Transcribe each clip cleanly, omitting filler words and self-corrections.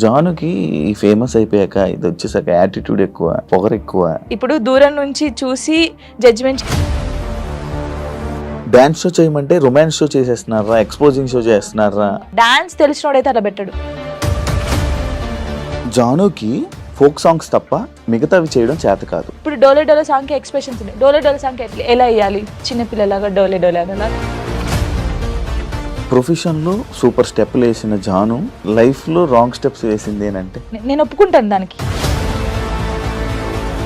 జానుకి famous అయిపోయాక ఇది వచ్చేసాక యాటిట్యూడ్ ఎక్కువ, పొగరు ఎక్కువ. ఇప్పుడు దూరం నుంచి చూసి జడ్జిమెంట్. డాన్స్ షో చేయమంటే రొమాన్స్ షో చేసేస్తున్నారా, ఎక్స్పోజింగ్ షో చేస్తున్నారా? డాన్స్ తెలిసినోడైతే అలా పెట్టాడు. జానుకి ఫోక్ సాంగ్స్ తప్ప మిగతావి చేయడం చేత కాదు. ఇప్పుడు డోలే డోలే సాంగ్ కి ఎక్స్ప్రెషన్స్ ఉన్నాయి. డోలే డోలే సాంగ్ ఎలా వేయాలి? చిన్నపిల్లలాగా డోలే డోలే అలా. ప్రొఫెషన్లో సూపర్ స్టెప్లు వేసిన జాను లైఫ్లో రాంగ్ స్టెప్స్ వేసింది అంటే నేను ఒప్పుకుంటాను దానికి.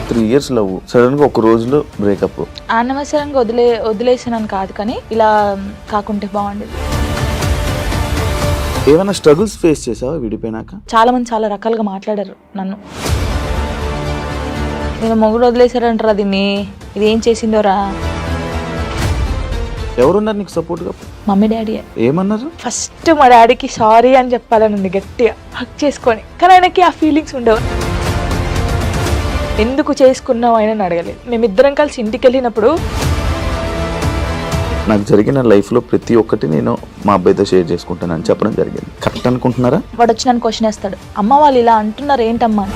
3 years లవ్, సడన్గా ఒక రోజులో బ్రేకప్. అనవసరంగా వదిలేసానని కాదు, కానీ ఇలా కాకుంటే బాగుండేది. ఏమైనా స్ట్రగుల్స్ ఫేస్ చేసావా విడిపోయినాక? చాలా మంది చాలా రకాలుగా మాట్లాడారు నన్ను. నేను మొగుడు వదిలేసారంటారా దీన్ని, ఇది ఏం చేసిందోరా. ఎవరున్నారు నీకు సపోర్ట్గా? Mummy daddy. ఏమన్నారు? ఫస్ట్ మా డాడీకి సారీ అని చెప్పాలని ఉంది గట్టిగా హక్ చేసుకొని, కానీ ఆయనకి ఆ ఫీలింగ్స్ ఉండవు. ఎందుకు చేసుకున్నావు ఆయన అడగలేదు. మేమిద్దరం కలిసి ఇంటికి వెళ్ళినప్పుడు నాకు జరిగిన లైఫ్లో ప్రతి ఒక్కటి నేను మా అబ్బాయితో షేర్ చేసుకుంటానని చెప్పడం జరిగింది. కరెక్ట్ అనుకుంటున్నారా? వాడు వచ్చి నన్ను క్వశ్చన్ వేస్తాడు, అమ్మ వాళ్ళు ఇలా అంటున్నారు ఏంటమ్మా అని.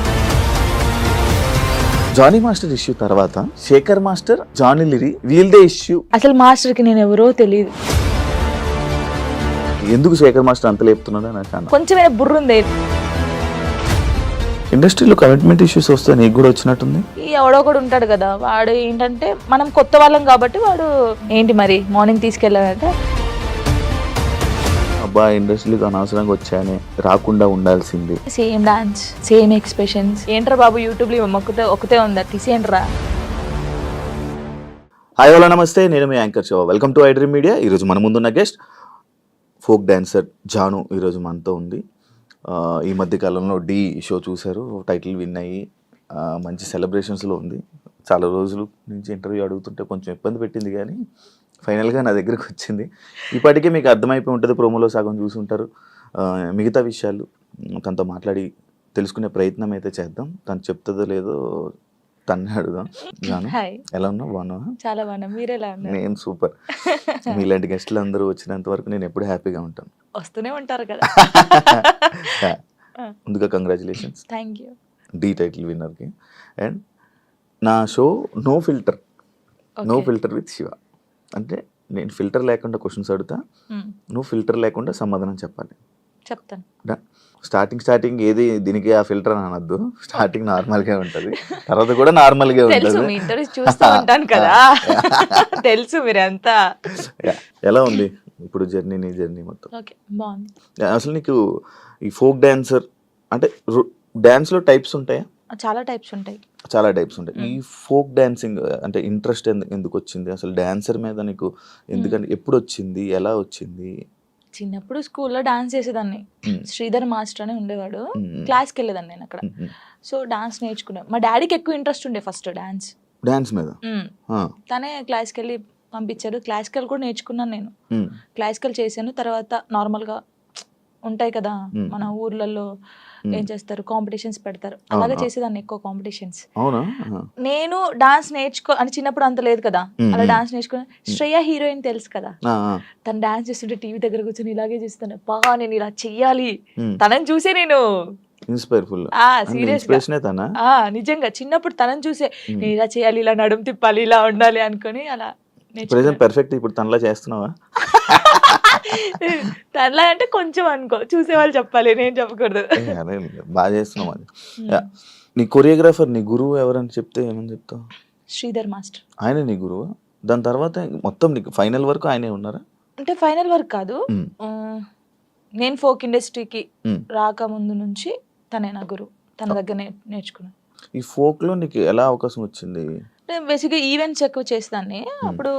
జానీ మాస్టర్ ఇష్యూ తర్వాత శేఖర్ మాస్టర్, జానీ లిరి వీళ్ళదే ఇష్యూ. అసలు మాస్టర్కి నేను ఎవరో తెలియదు. ఎందుకు శేఖర్ మాస్టర్ అంత లేపుతున్నాడో నాకు కొంచెం బుర్ర ఉంది. ఇండస్ట్రీలో కమిట్మెంట్ ఇష్యూస్ వస్తే నీకు కూడా వచ్చినట్టుంది. ఈ ఎవడో కూడా ఉంటాడు కదా, వాడు ఏంటంటే మనం కొత్త వాళ్ళం కాబట్టి వాడు ఏంటి మరి మార్నింగ్ తీసుకెళ్ళాలంటే అబ్బా ఇండస్ట్రీకి అనవసరంగా వచ్చాయని రాకుండా ఉండాల్సింది. Same dance, same expressions. ఏంట్రా బాబు యూట్యూబ్లో ఒకతే ఉందా, తీసేయండిరా. హాయ్ హలో నమస్తే, నేను మీ anchor Shiva. Welcome to I dream media. ఈరోజు మన ముందున్న గెస్ట్ ఫోక్ డాన్సర్ జాను ఈరోజు మనతో ఉంది. ఈ మధ్య కాలంలో డి షో చూశారు, టైటిల్ విన్ అయ్యి మంచి సెలబ్రేషన్స్లో ఉంది. చాలా రోజుల నుంచి ఇంటర్వ్యూ అడుగుతుంటే కొంచెం ఇబ్బంది పెట్టింది, కానీ ఫైనల్గా నా దగ్గరకు వచ్చింది. ఇప్పటికే మీకు అర్థమైపోయి ఉంటుంది, ప్రోమోలో సగం చూసి ఉంటారు. మిగతా విషయాలు తనతో మాట్లాడి తెలుసుకునే ప్రయత్నం అయితే చేద్దాం. తను చెప్తుందో లేదో తన్నే అడుగుదాం. జాను ఎలా ఉన్నావు? బాగున్నావా? చాలా బాగున్నా, మీరు ఎలా ఉన్నారు? నేను సూపర్. మీలాంటి గెస్ట్లు అందరూ వచ్చినంత వరకు నేను ఎప్పుడు హ్యాపీగా ఉంటాను. వస్తూనే ఉంటారు కదా. ముందుగా congratulations, thank you. The title విన్నర్కి. అండ్ నా show no filter, no filter with Shiva. అంటే నేను ఫిల్టర్ లేకుండా క్వశ్చన్స్ అడుగుతా, నువ్వు ఫిల్టర్ లేకుండా సమాధానం చెప్పాలి. చెప్తాను. స్టార్టింగ్ ఏది దీనికి ఆ ఫిల్టర్ అని అనొద్దు. స్టార్టింగ్ నార్మల్గా ఉంటుంది, తర్వాత కూడా నార్మల్గా ఉంటుంది. చూస్తూ ఉంటాను కదా, తెలుసు మీరంతా. ఎలా ఉంది ఇప్పుడు జర్నీ, నీ జర్నీ మొత్తం? ఓకే, బాగుంది. అసలు నీకు ఈ ఫోక్ డాన్సర్ అంటే డాన్స్లో టైప్స్ ఉంటాయా? చాలా టైప్స్ ఉంటాయి. చాలా టైప్స్ ఉంటాయి. ఈ ఫోక్ డాన్సింగ్ అంటే ఇంట్రెస్ట్ ఎందుకు వచ్చింది అసలు డాన్సర్ మీద నీకు? ఎందుకంటే ఎప్పుడు వచ్చింది, ఎలా వచ్చింది? చిన్నప్పుడు స్కూల్లో డాన్స్ చేసేదాన్ని. శ్రీధర్ మాస్టర్ అని ఉండేవాడు, క్లాస్కి వెళ్ళేదాన్ని నేను అక్కడ. సో డాన్స్ నేర్చుకున్నా. మా డాడీకి ఎక్కువ ఇంట్రెస్ట్ ఉండే ఫస్ట్ డాన్స్ మీద. తనే క్లాస్కి వెళ్ళి పంపించాడు. క్లాసికల్ కూడా నేర్చుకున్నాను నేను. క్లాసికల్ చేశాను. తర్వాత నార్మల్గా ఉంటాయి కదా మన ఊర్లలో, ఏం చేస్తారు, కాంపిటీషన్స్ పెడతారు, అలాగే చేసేదాన్ని ఎక్కువ కాంపిటీషన్స్. నేను డాన్స్ అని చిన్నప్పుడు అంత లేదు కదా, అలా డాన్స్ నేర్చుకుని. శ్రేయ హీరోయిన్ తెలుసు కదా, తను డాన్స్ చేస్తుంటే టీవీ దగ్గర కూర్చొని ఇలాగే చేస్తాను. బాగా నేను ఇలా చెయ్యాలి, తనని చూసే నేను నిజంగా చిన్నప్పుడు తనని చూసే నేను ఇలా చేయాలి, ఇలా నడుము తిప్పాలి, ఇలా ఉండాలి అనుకుని అలా పర్ఫెక్ట్. ఇప్పుడు తనలా చేస్తున్నావా? తనలా అంటే కొంచెం అనుకో, చూసేవాళ్ళు చెప్పాలి, నేను చెప్పకూడదు. బాగా చేస్తున్నావు. అది నీ కొరియోగ్రాఫర్, నీ గురువు ఎవరని చెప్తే ఏమని చెప్తావు? శ్రీధర్ మాస్టర్. ఆయన నీ గురువు? దాని తర్వాత మొత్తం నీకు ఫైనల్ వరకు ఆయనే ఉన్నారా? అంటే ఫైనల్ వరకు కాదు, నేను ఫోక్ ఇండస్ట్రీకి రాకముందు నుంచి తనే నా గురువు. తన దగ్గర నేర్చుకున్నాను. ఈ ఫోక్ లో నీకు ఎలా అవకాశం వచ్చింది? బేసిక్గా ఈవెంట్స్ ఎక్కువ చేస్తాను. అప్పుడు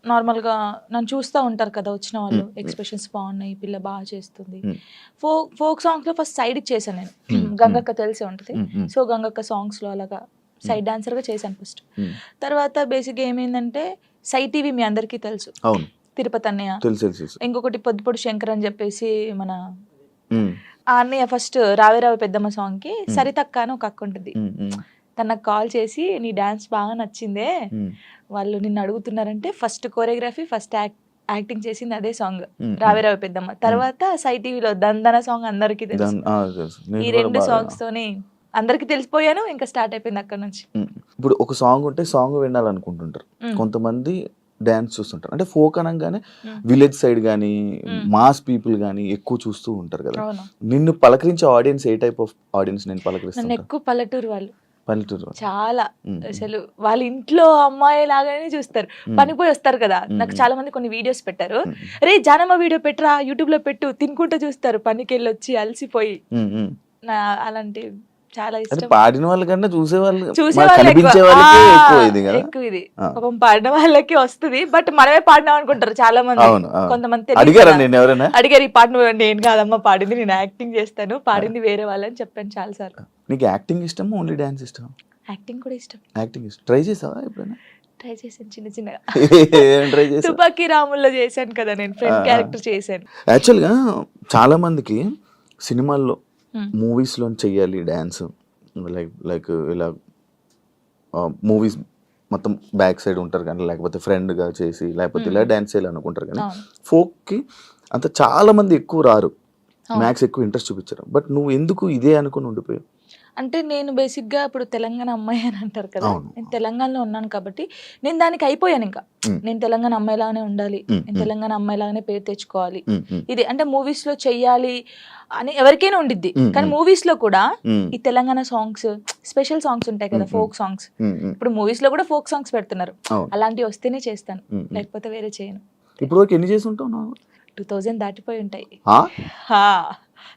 నార్మల్గా నన్ను చూస్తూ ఉంటారు కదా వచ్చిన వాళ్ళు, ఎక్స్ప్రెషన్స్ బాగున్నాయి, పిల్ల బాగా చేస్తుంది. ఫోక్ సాంగ్స్లో ఫస్ట్ సైడ్కి చేశాను నేను. గంగక్క తెలిసే ఉంటుంది. సో గంగక్క సాంగ్స్లో అలాగా సైడ్ డాన్సర్గా చేశాను ఫస్ట్. తర్వాత బేసిక్గా ఏమైందంటే సై టీవీ మీ అందరికీ తెలుసు, తిరుపతి అన్నయ్య. ఇంకొకటి పొద్దుపొడు శంకర్ అని చెప్పేసి మన ఆ అన్నయ్య ఫస్ట్ రావే రావే పెద్దమ్మ సాంగ్కి సరితక్క అని ఒక అక్క ఉంటుంది. తనకు కాల్ చేసి నీ డాన్స్ బాగా నచ్చిందే, వాళ్ళు నిన్ను అడుగుతున్నారంటే ఫస్ట్ కోరియోగ్రఫీ, ఫస్ట్ యాక్టింగ్ చేసింది అదే సాంగ్ రావే రావే పెద్దమ్మ. తర్వాత సై టీవీలో దందన సాంగ్ అందరికీ తెలుసు. ఈ 2 సాంగ్స్ తోనే అందరికి తెలిసిపోయాను, ఇంకా స్టార్ట్ అయిపోయింది అక్కడ నుంచి. ఇప్పుడు ఒక సాంగ్ ఉంటే సాంగ్ వినాలనుకుంటుంటారు, కొంతమంది డాన్స్ చూస్తుంటారు. అంటే ఫోక్ అనగానే విలేజ్ సైడ్ కానీ మాస్ పీపుల్ కానీ ఎక్కువ చూస్తూ ఉంటారు కదా. నిన్ను పలకరించే ఆడియన్స్ ఏ టైప్ ఆఫ్ ఆడియన్స్ నేను నన్ను పలకరిస్తాను? ఎక్కువ పల్లెటూరు వాళ్ళు, పల్లెటూరు చాలా అసలు వాళ్ళ ఇంట్లో అమ్మాయి లాగానే చూస్తారు. పనిపోయి వస్తారు కదా, నాకు చాలా మంది కొన్ని వీడియోస్ పెట్టారు, రే జానమ్మ వీడియో పెట్టరా యూట్యూబ్ లో పెట్టు, తినుకుంటూ చూస్తారు పనికి వెళ్ళి వచ్చి అలసిపోయి. అలాంటి చాలా ఇష్టం. పాడిన వాళ్ళకన్నా చూసే వాళ్ళు ఎక్కువ ఇది పాపం పాడిన వాళ్ళకి వస్తుంది, బట్ మనమే పాడినాం అనుకుంటారు చాలా మంది. కొంతమంది అడిగారు ఈ పాట నేను కాదమ్మా పాడింది, నేను యాక్టింగ్ చేస్తాను, పాడింది వేరే వాళ్ళని చెప్పాను చాలా సార్లు. నీకు యాక్టింగ్ ఇష్టం, ఓన్లీ డాన్స్ ఇష్టం? యాక్టింగ్ కూడా ఇష్టం. యాక్టింగ్ ఇష్టం. ట్రై చేసావా ఎప్పుడైనా? ట్రై చేశాను చిన్న చిన్నగా. తుపాకీ రాముల్లో చేశాను కదా నేను, ఫ్రెండ్ క్యారెక్టర్ చేశాను. యాక్చువల్గా చాలా మందికి సినిమాల్లో మూవీస్లో చెయ్యాలి డ్యాన్స్, లైక్ ఇలా మూవీస్ మొత్తం బ్యాక్ సైడ్ ఉంటారు కానీ, లేకపోతే ఫ్రెండ్గా చేసి లేకపోతే ఇలా డ్యాన్స్ చేయాలి అనుకుంటారు కానీ, ఫోక్కి అంత చాలా మంది ఎక్కువ రారు, మ్యాక్స్ ఎక్కువ ఇంట్రెస్ట్ చూపించారు. బట్ నువ్వు ఎందుకు ఇదే అనుకుని ఉండిపోయావు? అంటే నేను బేసిక్గా ఇప్పుడు తెలంగాణ అమ్మాయి అని అంటారు కదా, నేను తెలంగాణలో ఉన్నాను కాబట్టి నేను దానికి అయిపోయాను. ఇంకా నేను తెలంగాణ అమ్మాయిలాగానే ఉండాలి, నేను తెలంగాణ అమ్మాయిలాగానే పేరు తెచ్చుకోవాలి, ఇది అంటే మూవీస్ లో చెయ్యాలి అని ఎవరికైనా ఉండిద్ది. కానీ మూవీస్ లో కూడా ఈ తెలంగాణ సాంగ్స్, స్పెషల్ సాంగ్స్ ఉంటాయి కదా, ఫోక్ సాంగ్స్, ఇప్పుడు మూవీస్ లో కూడా ఫోక్ సాంగ్స్ పెడుతున్నారు, అలాంటివి వస్తేనే చేస్తాను, లేకపోతే వేరే చేయను. ఇప్పుడు ఎన్ని చేసి ఉంటావు? 2000 దాటిపోయి ఉంటాయి,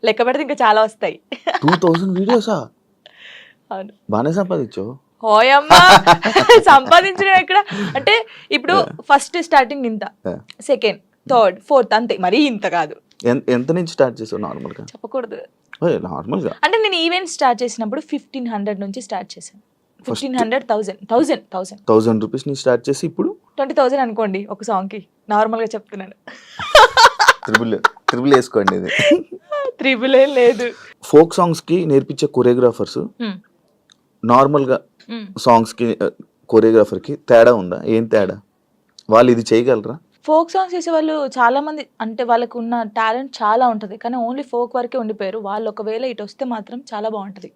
లెక్క పెడితే ఇంకా చాలా వస్తాయి. 2000 వీడియోసా? అవును. బాగానే సంపాదించావు. ఓయమ్మా సంపాదించడం ఎక్కడ, అంటే ఇప్పుడు ఫస్ట్ స్టార్టింగ్ ఇంత, సెకండ్, థర్డ్, ఫోర్త్ అంతే, మరీ ఇంత కాదు. ఎంత నుంచి స్టార్ట్ చేసావు? నార్మల్గా చెప్పకూడదు. నార్మల్గా అంటే నేను ఈవెంట్ స్టార్ట్ చేసినప్పుడు 1500 నుంచి స్టార్ట్ చేశాను. 1500 రూపీస్ నుంచి స్టార్ట్ చేసి ఇప్పుడు 20,000 అనుకోండి ఒక సాంగ్ కి, నార్మల్ గా చెప్తున్నాను. త్రిబుల్ వేసుకోండి, ఇది త్రిబుల్ ఏం లేదు. ఫోక్ సాంగ్స్ కి నేర్పించే కొరియోగ్రాఫర్స్ నార్మల్ గా సాంగ్స్ కి కొరియోగ్రాఫర్ కి తేడా ఉందా? ఏం తేడా? వాళ్ళు ఇది చేయగలరా? ఫోక్ సాంగ్స్ చేసే వాళ్ళు చాలా మంది, అంటే వాళ్ళకు ఉన్న టాలెంట్ చాలా ఉంటది, కానీ ఓన్లీ ఫోక్ వరకే ఉండిపోయారు. వాళ్ళు ఒకవేళ ఇటు వస్తే మాత్రం చాలా బాగుంటది,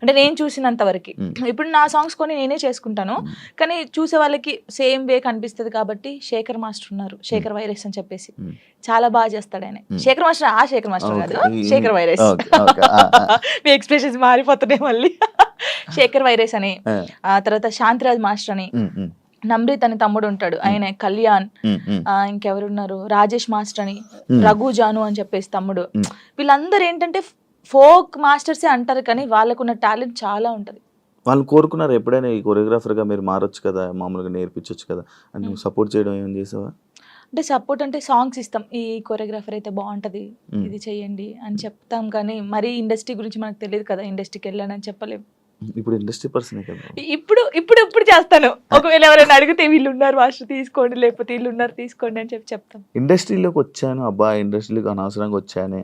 అంటే నేను చూసినంత వరకు. ఇప్పుడు నా సాంగ్స్ కొని నేనే చేసుకుంటాను, కానీ చూసే వాళ్ళకి సేమ్ వే కనిపిస్తుంది కాబట్టి శేఖర్ మాస్టర్ ఉన్నారు, శేఖర్ వైరస్ అని చెప్పేసి చాలా బాగా చేస్తాడు ఆయన. శేఖర్ మాస్టర్, ఆ శేఖర్ మాస్టర్ కాదు, శేఖర్ వైరస్. మీ ఎక్స్ప్రెషన్స్ మారిపోతున్నాయి మళ్ళీ. శేఖర్ వైరస్ అని, ఆ తర్వాత శాంతిరాజ్ మాస్టర్ అని, నమ్రీత్ అని తమ్ముడు ఉంటాడు ఆయన, కళ్యాణ్, ఇంకెవరున్నారు, రాజేష్ మాస్టర్ అని, రఘు జాను అని చెప్పేసి తమ్ముడు. వీళ్ళందరూ ఏంటంటే ఫోక్ మాస్టర్సే అంటారు, కానీ వాళ్ళకున్న టాలెంట్ చాలా ఉంటది. వాళ్ళు కోరుకున్నారు ఎప్పుడైనా ఈ కొరియోగ్రాఫర్ గా మీరు మారొచ్చు కదా, మామూలుగా నేర్పించవచ్చు కదా అని నువ్వు సపోర్ట్ చేయడం ఏం చేసావా? అంటే సపోర్ట్ అంటే సాంగ్స్ ఇస్తాం, ఈ కొరియోగ్రాఫర్ అయితే బాగుంటది, ఇది చెయ్యండి అని చెప్తాం, కానీ మరీ ఇండస్ట్రీ గురించి మనకు తెలియదు కదా, ఇండస్ట్రీకి వెళ్ళానని చెప్పలేము. ఇప్పుడు ఇండస్ట్రీ పర్సన్ కదా. ఇప్పుడు చేస్తాను, ఒకవేళ ఎవరైనా అడిగితే వీళ్ళు ఉన్నారు మాస్టర్ తీసుకోండి, లేకపోతే వీళ్ళు ఉన్నారు తీసుకోండి అని చెప్తాం. ఇండస్ట్రీలోకి వచ్చాను అబ్బా, ఇండస్ట్రీలోకి అనవసరంగా వచ్చానే,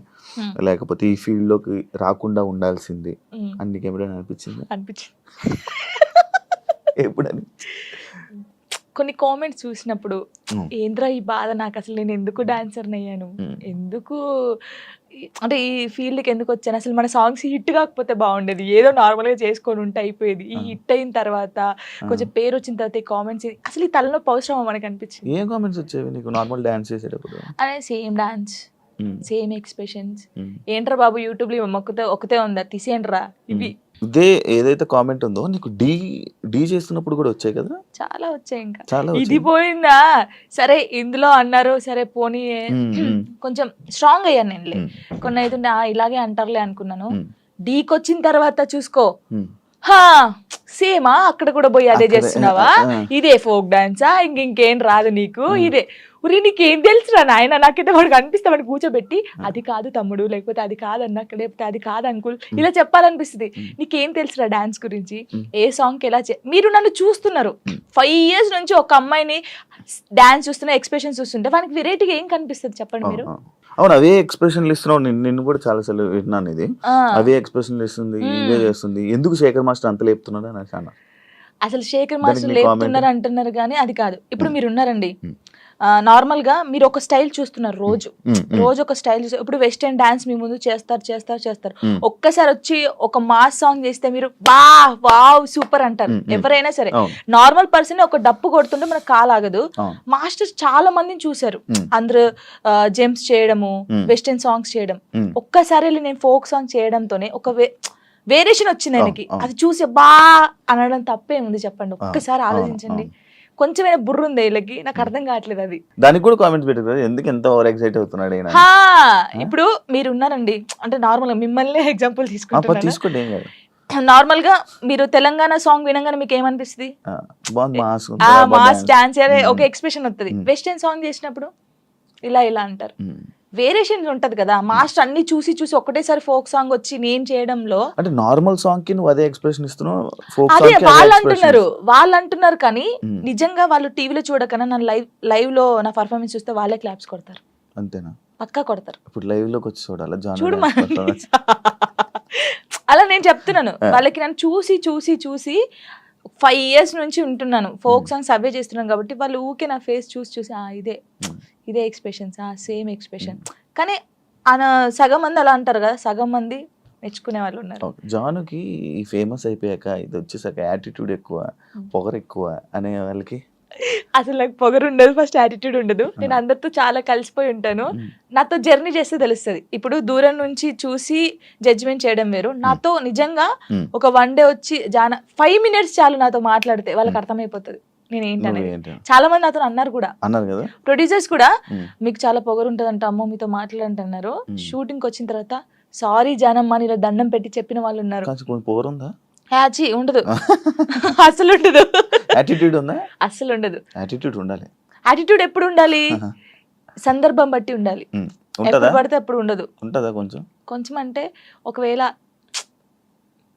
లేకపోతే ఈ ఫీల్డ్ లోకి రాకుండా ఉండాల్సింది అని నీకు ఎప్పుడైనా అనిపించింది? ఎప్పుడు కొన్ని కామెంట్స్ చూసినప్పుడు ఏంద్రా ఈ బాధ, నాకు అసలు నేను ఎందుకు డాన్సర్ని అయ్యాను, ఎందుకు అంటే ఈ ఫీల్డ్కి ఎందుకు వచ్చాను, అసలు మన సాంగ్స్ హిట్ కాకపోతే బాగుండేది, ఏదో నార్మల్గా చేసుకొని ఉంటే అయిపోయేది. ఈ హిట్ అయిన తర్వాత కొంచెం పేరు వచ్చిన తర్వాత ఈ కామెంట్స్, అసలు ఈ తలనొప్పి అవసరమా మనకి అనిపించింది. ఏం కామెంట్స్ వచ్చేవి నీకు నార్మల్ డాన్స్ చేసేటప్పుడు? అదే సేమ్ డాన్స్, సేమ్ ఎక్స్ప్రెషన్స్, ఏంట్రా బాబు యూట్యూబ్ లో ఒకతే ఉందా తీసేయండిరా, ఇవి ఇదే ఏదైతే కామెంట్ ఉందో నీకు డీ చేస్తున్నప్పుడు కూడా వచ్చాయి కదా? చాలా వచ్చాయి. ఇంకా ఇది పోయిందా, సరే ఇందులో అన్నారు, సరే పోనీ కొంచెం స్ట్రాంగ్ అయ్యాను నేను. కొన్ని అయితే ఇలాగే అంటారులే అనుకున్నాను, డీకి వచ్చిన తర్వాత చూసుకో సేమా, అక్కడ కూడా పోయి అదే చేస్తున్నావా, ఇదే ఫోక్ డాన్సా, ఇంకేం రాదు నీకు, ఇదే ఉరి నీకేం తెలుసురా నాయన, నాకైతే వాడికి అనిపిస్తే వాడిని కూర్చోబెట్టి అది కాదు తమ్ముడు, లేకపోతే అది కాదన్నా, లేకపోతే అది కాదు అంకుల్, ఇలా చెప్పాలనిపిస్తుంది. నీకేం తెలుసురా డాన్స్ గురించి, ఏ సాంగ్ ఎలా మీరు నన్ను చూస్తున్నారు 5 years నుంచి, ఒక అమ్మాయిని డాన్స్ చూస్తున్నా, ఎక్స్ప్రెషన్స్ చూస్తుంటే వానికి వెరైటీగా ఏం కనిపిస్తుంది చెప్పండి మీరు? అవును, అవే ఎక్స్ప్రెషన్లు ఇస్తున్నావు. నిన్ను కూడా చాలా సార్లు విన్నాను, ఇది అవే ఎక్స్ప్రెషన్లు ఇస్తుంది, ఇవే చేస్తుంది, ఎందుకు శేఖర్ మాస్టర్ అంత లేపుతున్నాడు అని అన్నాను. అసలు శేఖర్ మాస్టర్ లేపుతున్నారు అంటున్నారు కానీ అది కాదు. ఇప్పుడు మీరు ఉన్నారండి, నార్మల్ గా మీరు ఒక స్టైల్ చూస్తున్నారు రోజు ఒక స్టైల్ చూస్తారు. ఇప్పుడు వెస్టర్న్ డాన్స్ మీ ముందు చేస్తారు ఒక్కసారి వచ్చి ఒక మాస్ సాంగ్ చేస్తే మీరు వావ్ సూపర్ అంటారు ఎవరైనా సరే. నార్మల్ పర్సన్ ఒక డప్పు కొడుతుంటే మనకు కాలాగదు. మాస్టర్స్ చాలా మందిని చూసారు, అందరూ జెమ్స్ చేయడము, వెస్టర్న్ సాంగ్స్ చేయడం. ఒక్కసారి నేను ఫోక్ సాంగ్ చేయడంతోనే ఒక వేరియేషన్ వచ్చింది ఆయనకి. అది చూసి అనడం తప్పేముంది చెప్పండి, ఒక్కసారి ఆలోచించండి. కొంచెమైనా బుర్ర ఉంది వీళ్ళకి, నాకు అర్థం కావట్లేదు అది. దానికి కూడా కామెంట్స్ పెట్టారు, ఎందుకు ఎంత ఓవర్ ఎక్సైట్ అవుతున్నాడు ఈయన. ఇప్పుడు మీరు ఉన్నారండి, అంటే నార్మల్ గా మిమ్మల్ని ఎగ్జాంపుల్ తీసుకుంటున్నాను. తీసుకోండి, ఏం కాదు. నార్మల్ గా మీరు తెలంగాణ సాంగ్ వినంగానే మీకు ఏమనిపిస్తుంది? మాస్ డాన్స్ ఒక ఎక్స్ప్రెషన్ వస్తుంది. వెస్టర్న్ సాంగ్ చేసినప్పుడు ఇలా అంటారు, వేరియేషన్ ఉంటది కదా. మాస్టర్ అన్ని చూసి ఒకటేసారి ఫోక్ సాంగ్ వచ్చి నేను చేయడంలో, అంటే నార్మల్ సాంగ్ కి నువ్వు అదే ఎక్స్ప్రెషన్ ఇస్తున్నావు, అదే వాళ్ళు అంటున్నారు కానీ నిజంగా వాళ్ళు టీవీలో చూడకన్నా నా లైవ్ లో నా పర్ఫార్మెన్స్ చూస్తే వాళ్ళే క్లాప్స్ కొడతారు. అంతేనా? పక్కా కొడతారు. ఇప్పుడు లైవ్ లోకి వచ్చి చూడు అలా నేను చెప్తున్నాను వాళ్ళకి. నన్ను చూసి 5 years నుంచి ఉంటున్నాను, ఫోక్ సాంగ్స్ అవే చేస్తున్నాను కాబట్టి వాళ్ళు ఊకే నా ఫేస్ చూసి ఇదే ఎక్స్ప్రెషన్స్, సేమ్ ఎక్స్ప్రెషన్. కానీ సగం మంది అలా అంటారు కదా, సగం మంది మెచ్చుకునే వాళ్ళు ఉన్నారు. జానుకి ఫేమస్ అయిపోయాక ఇది వచ్చేసాక యాటిట్యూడ్ ఎక్కువ, పొగరు ఎక్కువ అనే వాళ్ళకి అసలు నాకు పొగరు ఉండదు, ఫస్ట్ యాటిట్యూడ్ ఉండదు. నేను అందరితో చాలా కలిసిపోయి ఉంటాను. నాతో జర్నీ చేస్తే తెలుస్తుంది. ఇప్పుడు దూరం నుంచి చూసి జడ్జిమెంట్ చేయడం వేరు. నాతో నిజంగా ఒక 1 day వచ్చి 5 minutes చాలు నాతో మాట్లాడితే వాళ్ళకి అర్థమైపోతుంది నేను ఏంటనేది. చాలా మంది నాతో అన్నారు కూడా, ప్రొడ్యూసర్స్ కూడా, మీకు చాలా పొగరు ఉంటుంది అంట అమ్మో మీతో మాట్లాడంటున్నారు. షూటింగ్ వచ్చిన తర్వాత సారీ జానమ్మ ఇలా దండం పెట్టి చెప్పిన వాళ్ళు ఉన్నారు. ఉండదు, అసలు ఉండదు. అసలు ఉండదు. యాటిట్యూడ్ ఎప్పుడు ఉండాలి? సందర్భం బట్టి ఉండాలి. ఎప్పుడు పడితే అప్పుడు ఉండదు. కొంచెం అంటే ఒకవేళ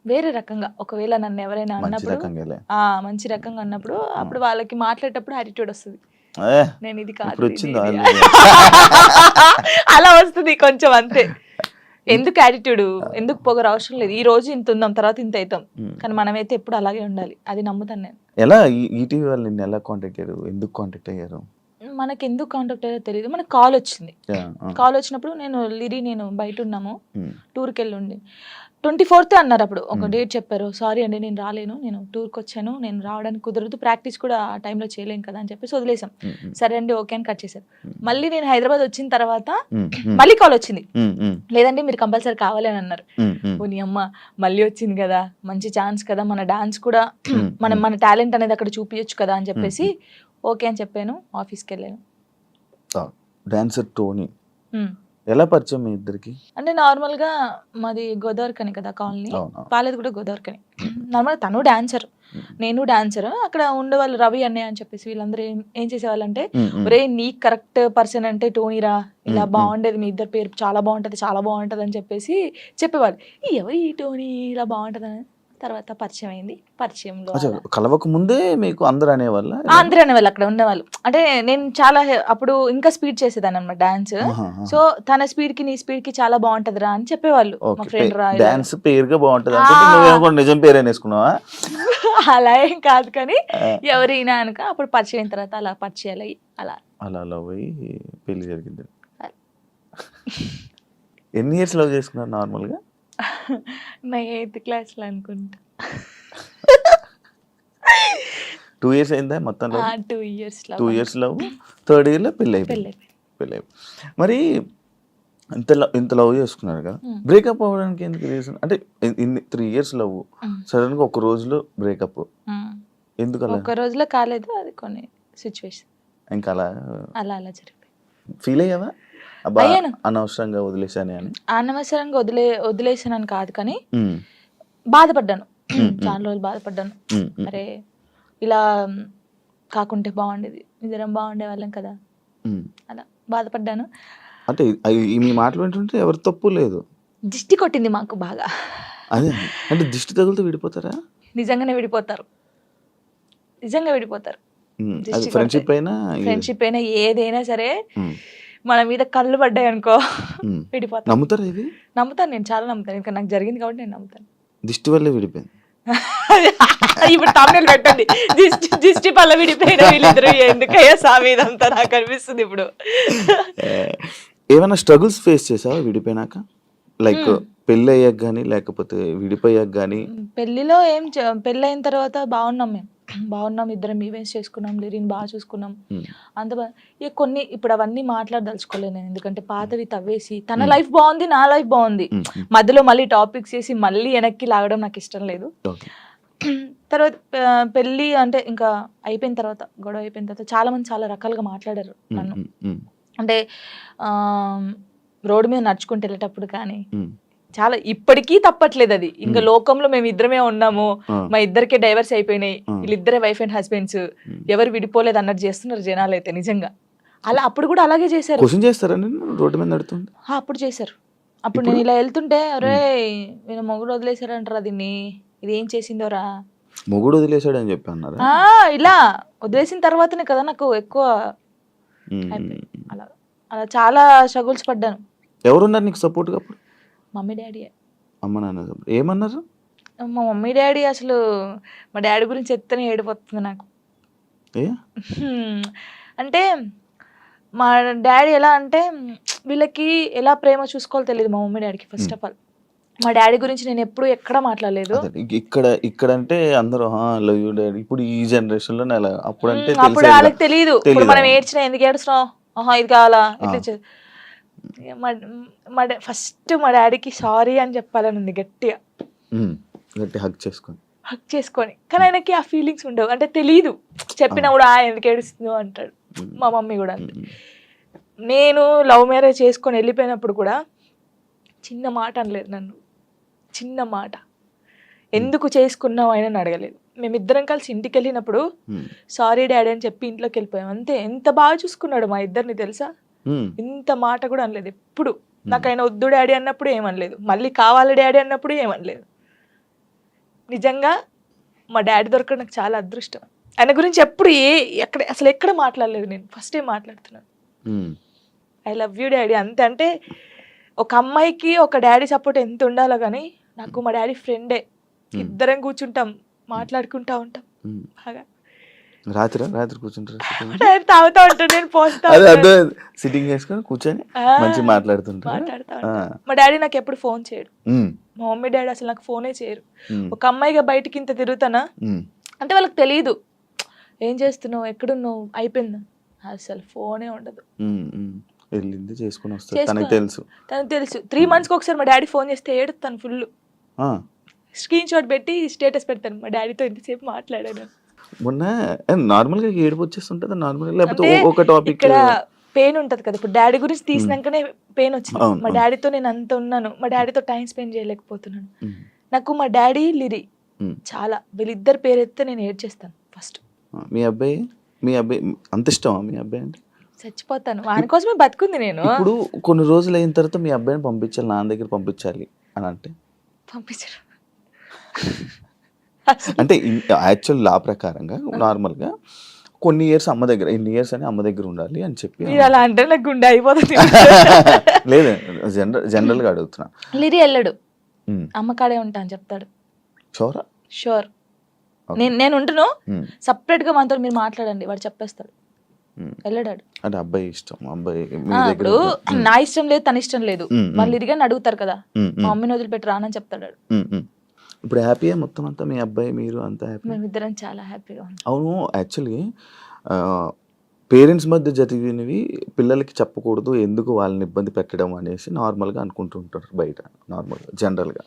వేరే రకంగా, ఒకవేళ నన్ను ఎవరైనా అన్నప్పుడు మంచి రకంగా అన్నప్పుడు అప్పుడు వాళ్ళకి మాట్లాడేటప్పుడు యాటిట్యూడ్ వస్తుంది. నేను ఇది కాదు అలా వస్తుంది కొంచెం, అంతే. ఎందుకు యాటిట్యూడ్, ఎందుకు పొగరు అవసరం లేదు. ఈ రోజు ఇంత ఉందాం, తర్వాత ఇంత అవుతాం, కానీ మనమైతే ఎప్పుడు అలాగే ఉండాలి. అది నమ్ముతాను నేను. ఎలా ఈటీవీ వాళ్ళు నిన్ను ఎలా కాంటాక్ట్ అయ్యారు, ఎందుకు కాంటాక్ట్ అయ్యారు? మనకి ఎందుకు కాంటాక్ట్ అయ్యారో తెలియదు. మనకు కాల్ వచ్చింది. కాల్ వచ్చినప్పుడు నేను బయట ఉన్నాము, టూర్కి వెళ్ళి ఉండి 24th అన్నారు. అప్పుడు ఒక డేట్ చెప్పారు. సారీ అండి నేను రాలేను, నేను టూర్కి వచ్చాను, నేను రావడానికి కుదరదు, ప్రాక్టీస్ కూడా ఆ టైంలో చేయలేను కదా అని చెప్పేసి వదిలేసాం. సరే అండి ఓకే అని కట్ చేశారు. మళ్ళీ నేను హైదరాబాద్ వచ్చిన తర్వాత మళ్ళీ కాల్ వచ్చింది. లేదండి మీరు కంపల్సరీ కావాలి అని అన్నారు. ఓ నీ అమ్మ, మళ్ళీ వచ్చింది కదా, మంచి ఛాన్స్ కదా, మన డాన్స్ కూడా మన టాలెంట్ అనేది అక్కడ చూపించచ్చు కదా అని చెప్పేసి ఓకే అని చెప్పాను. ఆఫీస్కి వెళ్ళాను. డాన్సర్ టోనీ ఎలా పరిచయం మీ ఇద్దరికి? అంటే నార్మల్ గా మాది గోదావరికని కదా కాలనీ, పాలేదు కూడా గోదావరికని. నార్మల్ తను డాన్సర్, నేను డాన్సర్. అక్కడ ఉండేవాళ్ళు రవి అన్నయ్య అని చెప్పేసి వీళ్ళందరూ ఏం చేసేవాళ్ళు అంటే, ఒరే నీ కరెక్ట్ పర్సన్ అంటే టోనీరా, ఇలా బాగుండేది, మీ ఇద్దరు పేరు చాలా బాగుంటది అని చెప్పేసి చెప్పేవాళ్ళు. ఎవరు ఈ టోనీ ఇలా బాగుంటది అని. తర్వాత పరిచయం అయింది. పరిచయంలో కలవక ముందే మీకు అందరూ అనేవాళ్ళు అక్కడ ఉండేవాళ్ళు. అంటే నేను చాలా అప్పుడు ఇంకా స్పీడ్ చేసేదాన్ని అన్నమాట డాన్స్. సో తన స్పీడ్ కి నీ స్పీడ్ కి చాలా బాగుంటదిరా అని చెప్పేవాళ్ళు. మా ఫ్రెండ్ రా డాన్స్ పేరుగా బాగుంటది అంటే నిజం పేరు అనేసుకున్నావా? అలా ఏం కాదు కానీ ఎవరైనా అనుక అప్పుడు పరిచయం అయిన తర్వాత అలా పరిచయాలు అయ్యి అలా పోయి పెళ్లి జరిగింది. ఎన్ని ఇయర్స్ లవ్ చేసుకున్నారు నార్మల్ గా? నా 8th class లో అనుకుంటా. 2 years అయిందా మొత్తం? 2 years లవ్. 3rd year లో పెళ్ళి అయిపోయింది. మరి ఇంత లవ్ చేసుకున్నారు కదా, బ్రేకప్ అవ్వడానికి ఎందుకు రీజన్? అంటే 3 years లవ్, సడన్ గా ఒక రోజులో బ్రేకప్ ఎందుకు? అలా ఒక రోజులో కాలేదు, అది కొన్ని సిచ్యువేషన్ ఇంకా అలా జరిగింది. ఫీల్ అయ్యావా అనవసరంగా వదిలేసాను అని? అనవసరంగా వదిలేసానని కాదు కానీ బాధపడ్డాను. చాలా రోజులు బాధపడ్డాను. అరే ఇలా కాకుంటే బాగుండేది, ఇద్దరం బాగుండే వాళ్ళం కదా, అలా బాధపడ్డాను. అంటే మీ మాటలు వింటుంటే ఎవరి తప్పు లేదు. దిష్టి కొట్టింది మాకు బాగా. అదే అంటే దిష్టి తగులుతూ విడిపోతారా? నిజంగానే విడిపోతారు. ఫ్రెండ్షిప్ అయినా ఏదైనా సరే మన మీద కళ్ళు పడ్డాయి అనుకో విడిపోతాను. నమ్ముతారా ఇది? నమ్ముతాను, నేను చాలా నమ్ముతాను. ఇంకా నాకు జరిగింది కాబట్టి నేను నమ్ముతాను. దిష్టి వల్లే విడిపోయింది. ఇప్పుడు తమిళ పెట్టండి, దిష్టి పల్ల విడిపోయిన వీళ్ళిద్దరు ఎందుకయ్యా సామి ఇదంతా నాకు అనిపిస్తుంది ఇప్పుడు. ఏమైనా స్ట్రగుల్స్ ఫేస్ చేసావా విడిపోయినాక? లైక్ పెళ్ళి అయ్యాక కానీ లేకపోతే విడిపోయాక కానీ? పెళ్లిలో పెళ్ళి అయిన తర్వాత బాగున్నాం, మేము బాగున్నాం, ఇద్దరం ఈవెంట్స్ చేసుకున్నాం, లిరిని బాగా చూసుకున్నాం, అంత ఇక కొన్ని ఇప్పుడు అవన్నీ మాట్లాడదలుచుకోలేదు నేను, ఎందుకంటే పాతవి తవ్వేసి తన లైఫ్ బాగుంది, నా లైఫ్ బాగుంది, మధ్యలో మళ్ళీ టాపిక్స్ చేసి మళ్ళీ వెనక్కి లాగడం నాకు ఇష్టం లేదు. తర్వాత పెళ్ళి అంటే ఇంకా అయిపోయిన తర్వాత, గొడవ అయిపోయిన తర్వాత చాలా మంది చాలా రకాలుగా మాట్లాడారు నన్ను. అంటే రోడ్డు మీద నడుచుకుంటూ వెళ్ళేటప్పుడు కానీ చాలా, ఇప్పటికీ తప్పట్లేదు అది. ఇంకా లోకంలో మేము ఇద్దరమే ఉన్నాము, మా ఇద్దరికే డైవర్స్ అయిపోయినాయి, వీళ్ళిద్దరే వైఫ్ అండ్ హస్బెండ్స్, ఎవరు విడిపోలేదు అన్నట్టు చేస్తున్నారు జనాలు అయితే. నిజంగా అలా అప్పుడు కూడా అలాగే చేశారు. క్వశ్చన్ చేస్తారా రోడ్డు మీద నడుతుంది? అప్పుడు చేశారు. అప్పుడు నేను ఇలా వెళ్తుంటే, అరే నేను మొగుడు వదిలేశారంటారా దీన్ని, ఇది ఏం చేసిందోరా, మొగుడు వదిలేశాడు అని చెప్పి అన్నారా? ఇలా వదిలేసిన తర్వాతనే కదా నాకు ఎక్కువ అలా అలా చాలా స్ట్రగుల్స్ పడ్డాను. ఎవరున్నారు నీకు సపోర్ట్గా అప్పుడు? Mummy daddy. అమ్మ నాన్న ఏమన్నారు? మా మమ్మీ డాడీ అసలు, మా డాడీ గురించి చెప్తేనే ఏడిపోతుంది నాకు. అంటే మా డాడీ ఎలా అంటే, వీళ్ళకి ఎలా ప్రేమ చూసుకోవాలో తెలియదు మా మమ్మీ డాడీకి. ఫస్ట్ ఆఫ్ ఆల్ మా డాడీ గురించి నేను ఎప్పుడు ఎక్కడ మాట్లాడలేదు. ఇక్కడ అంటే అందరూ లవ్ యూ డాడీ, ఇప్పుడు ఈ జనరేషన్ లో అప్పుడు అంటే అప్పుడు వాళ్ళకి తెలియదు. ఇప్పుడు మనం ఏడ్చినా ఎందుకు ఏడుస్తున్నావు, ఇది కావాలా, ఇట్లా. ఫస్ట్ మా డాడీకి సారీ అని చెప్పాలని ఉంది గట్టిగా, హగ్ చేసుకొని. కానీ ఆయనకి ఆ ఫీలింగ్స్ ఉండవు, అంటే తెలియదు. చెప్పినా కూడా ఎందుకు ఏడుస్తుందో అంటాడు. మా మమ్మీ కూడా అంతే. నేను లవ్ మ్యారేజ్ చేసుకొని వెళ్ళిపోయినప్పుడు కూడా చిన్న మాట అనలేదు నన్ను, చిన్న మాట. ఎందుకు చేసుకున్నావు ఆయన అడగలేదు. మేమిద్దరం కలిసి ఇంటికి వెళ్ళినప్పుడు సారీ డాడీ అని చెప్పి ఇంట్లోకి వెళ్ళిపోయాం అంతే. ఎంత బాగా చూసుకున్నాడు మా ఇద్దరిని తెలుసా, ఇంత మాట కూడా అనలేదు ఎప్పుడు. నాకు ఆయన వద్దు డాడీ అన్నప్పుడు ఏమనలేదు, మళ్ళీ కావాలి డాడీ అన్నప్పుడు ఏమనలేదు. నిజంగా మా డాడీ దొరకడం నాకు చాలా అదృష్టం. ఆయన గురించి ఎప్పుడు అసలు ఎక్కడ మాట్లాడలేదు నేను, ఫస్ట్ టైం మాట్లాడుతున్నాను. ఐ లవ్ యూ డాడీ అంతే. అంటే ఒక అమ్మాయికి ఒక డాడీ సపోర్ట్ ఎంత ఉండాలో కానీ, నాకు మా డాడీ ఫ్రెండే. ఇద్దరం కూర్చుంటాం, మాట్లాడుకుంటా ఉంటాం బాగా. రాత్రి కూర్చుంటారు, తాగుతా ఉంటాను, నేను పోస్తా సిట్టింగ్ చేసుకొని కూర్చొని మంచి మాట్లాడుతా. మా డాడీ నాకు ఎప్పుడు ఫోన్ చేయడు, మా మమ్మీ డాడీ అసలు నాకు ఫోనే చేయరు. ఒక అమ్మాయిగా బయటకి ఇంత తిరుగుతానా అంటే వాళ్ళకి తెలియదు, ఏం చేస్తున్నావు, ఎక్కడున్నావు, అయిపోయిందా, అసలు ఫోనే ఉండదు. వెళ్ళింది చేసుకుని వస్తాను, తనకు తెలుసు. 3 months ఒకసారి మా డాడీ ఫోన్ చేస్తే ఏడుతాను ఫుల్, స్క్రీన్ షాట్ పెట్టి స్టేటస్ పెడతాను, మా డాడీతో ఇంతసేపు మాట్లాడాను. మొన్న నార్మల్గా ఏడుపు వచ్చేస్తుంటుంది నార్మల్గా, లేకపోతే ఒక టాపిక్ ఇక్కడ పెయిన్ ఉంటది కదా. ఇప్పుడు డాడీ గురించి తీసినాకనే పెయిన్ వచ్చింది. మా డాడీతో నేను అంత ఉన్నాను, మా డాడీతో టైం స్పెండ్ చేయలేకపోతున్నాను. నాకు మా డాడీ లిరి చాలా, వీళ్ళిద్దరు పేరు ఎత్తే నేను ఏడ్చేస్తాను ఫస్ట్. మీ అబ్బాయి అంత ఇష్టమా మీ అబ్బాయి అంటే? చచ్చిపోతాను, వాని కోసమే బతుకుంది నేను. ఇప్పుడు కొన్ని రోజులు అయిన తర్వాత మీ అబ్బాయిని పంపించాలి, నాన్న దగ్గర పంపించాలి అని అంటే పంపించరు. అంటే యాక్చువల్ లా ప్రకారంగా నార్మల్గా కొన్ని ఇయర్స్ అమ్మ దగ్గర, ఇన్ని ఇయర్స్ అని అమ్మ దగ్గర ఉండాలి అని చెప్పి అలా అంటే నాకు గుండె అయిపోతుంది. లేదు, జనరల్గా అడుగుతున్నా. లిరి వెళ్ళడు, అమ్మ కాడే ఉంటా అని చెప్తాడు. షూర్ నేను ఉంటును, సపరేట్ గా మనతో మీరు మాట్లాడండి, వాడు చెప్పేస్తాడు. వెళ్ళడాడు. అంటే అబ్బాయి ఇష్టం, అబ్బాయి ఇప్పుడు నా ఇష్టం లేదు, తన ఇష్టం లేదు, వాళ్ళు ఇదిగా అడుగుతారు కదా, మా మమ్మీని వదిలిపెట్టి రానని చెప్తాడు. ఇప్పుడు హ్యాపీయా మొత్తం అంతా, మీ అబ్బాయి మీరు అంతా హ్యాపీ? మేమిద్దరం చాలా హ్యాపీగా ఉన్నాం. అవును, యాక్చువల్లీ పేరెంట్స్ మధ్య జరిగినవి పిల్లలకి చెప్పకూడదు, ఎందుకు వాళ్ళని ఇబ్బంది పెట్టడం అనేసి నార్మల్గా అనుకుంటుంటారు బయట, నార్మల్గా జనరల్గా.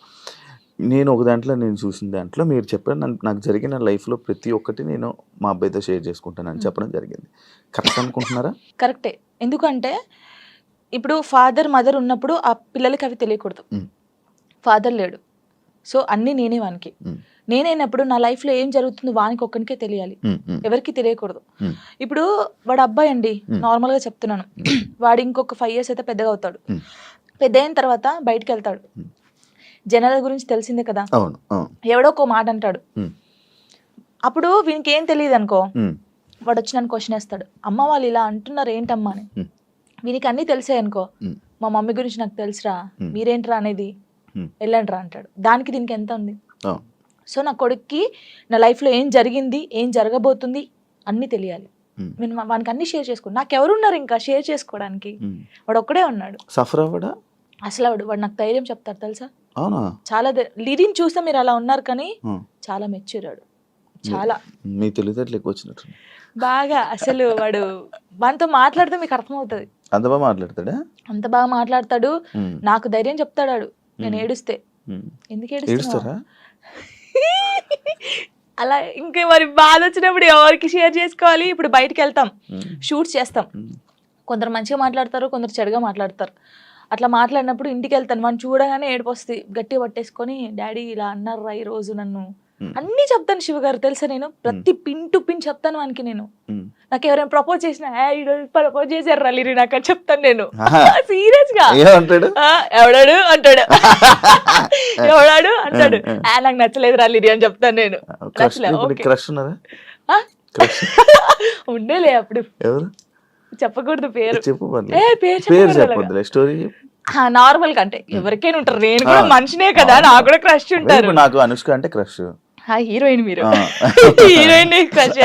నేను ఒక దాంట్లో నేను చూసిన దాంట్లో మీరు చెప్పారు, నాకు జరిగిన లైఫ్లో ప్రతి ఒక్కటి నేను మా అబ్బాయితో షేర్ చేసుకుంటానని చెప్పడం జరిగింది. కరెక్ట్ అనుకుంటున్నారా? కరెక్టే. ఎందుకంటే ఇప్పుడు ఫాదర్ మదర్ ఉన్నప్పుడు ఆ పిల్లలకి అవి తెలియకూడదు. ఫాదర్ లేడు, సో అన్నీ నేనే వానికి. నేనైనప్పుడు నా లైఫ్లో ఏం జరుగుతుందో వానికి ఒక్కనికే తెలియాలి, ఎవరికి తెలియకూడదు. ఇప్పుడు వాడు అబ్బాయి అండి, నార్మల్గా చెప్తున్నాను, వాడు ఇంకొక 5 years అయితే పెద్దగా అవుతాడు. పెద్ద అయిన తర్వాత బయటకు వెళ్తాడు, జనాల గురించి తెలిసిందే కదా, ఎవడో ఒక మాట అంటాడు. అప్పుడు వీనికి ఏం తెలియదు అనుకో, వాడు వచ్చి నన్ను క్వశ్చన్ వేస్తాడు, అమ్మ వాళ్ళు ఇలా అంటున్నారు ఏంటమ్మా అని. వీనికి అన్నీ తెలిసాయి అనుకో, మా మమ్మీ గురించి నాకు తెలుసురా, మీరేంట్రా అనేది, వెళ్ళండి రా అంటాడు. దానికి దీనికి ఎంత ఉంది? సో నా కొడుక్కి నా లైఫ్లో ఏం జరిగింది, ఏం జరగబోతుంది అన్నీ తెలియాలి. నేను వానికి అన్ని షేర్ చేసుకోండి. నాకు ఎవరున్నారు ఇంకా షేర్ చేసుకోవడానికి? వాడు ఒక్కడే ఉన్నాడు. సఫర్ అవ్వడా అసలు వాడు నాకు ధైర్యం చెప్తారు తెలుసా. అవునా? చాలా లిరిని చూస్తే మీరు అలా ఉన్నారు కానీ చాలా మెచ్యూరాడు. చాలా మీ తెలివితేటలు ఎక్కువ వచ్చినట్టు బాగా. అసలు వాడు వానితో మాట్లాడితే మీకు అర్థమవుతుంది. అంత బాగా మాట్లాడతాడా? అంత బాగా మాట్లాడతాడు. నాకు ధైర్యం చెప్తాడు నేను ఏడుస్తే. ఎందుకు ఏడుస్తారా అలా? ఇంకా మరి బాధ వచ్చినప్పుడు ఎవరికి షేర్ చేసుకోవాలి? ఇప్పుడు బయటకు వెళ్తాం, షూట్స్ చేస్తాం, కొందరు మంచిగా మాట్లాడతారు, కొందరు చెడుగా మాట్లాడతారు. అట్లా మాట్లాడినప్పుడు ఇంటికి వెళ్తాను, వాడిని చూడగానే ఏడుపు వస్తుంది. గట్టిగా పట్టేసుకొని డాడీ ఇలా అన్నారా ఈ రోజు నన్ను అన్నీ చెప్తాను శివ గారు తెలుసా. నేను ప్రతి పిన్ టు పిన్ చెప్తాను వానికి. నేను నాకు ఎవరైనా ప్రపోజ్ చేసినా ప్రపోజ్ చేశారు లిరి నాకు అని చెప్తాను నేను. సీరియస్ గా ఎవడాడు అంటాడు, ఎవడాడు అంటాడు, నాకు నచ్చలేదు లిరి అని చెప్తాను నేను. ఉండేలే అప్పుడు, చెప్పకూడదు పేరు. నార్మల్ గా అంటే ఎవరికైనా ఉంటారు, నేను కూడా మనిషినే కదా, నాకు కూడా క్రష్ ఉంటారు. నాకు అనుష్క అంటే క్రష్. హీరోయిన్ మీరు హీరోయిన్ క్రష్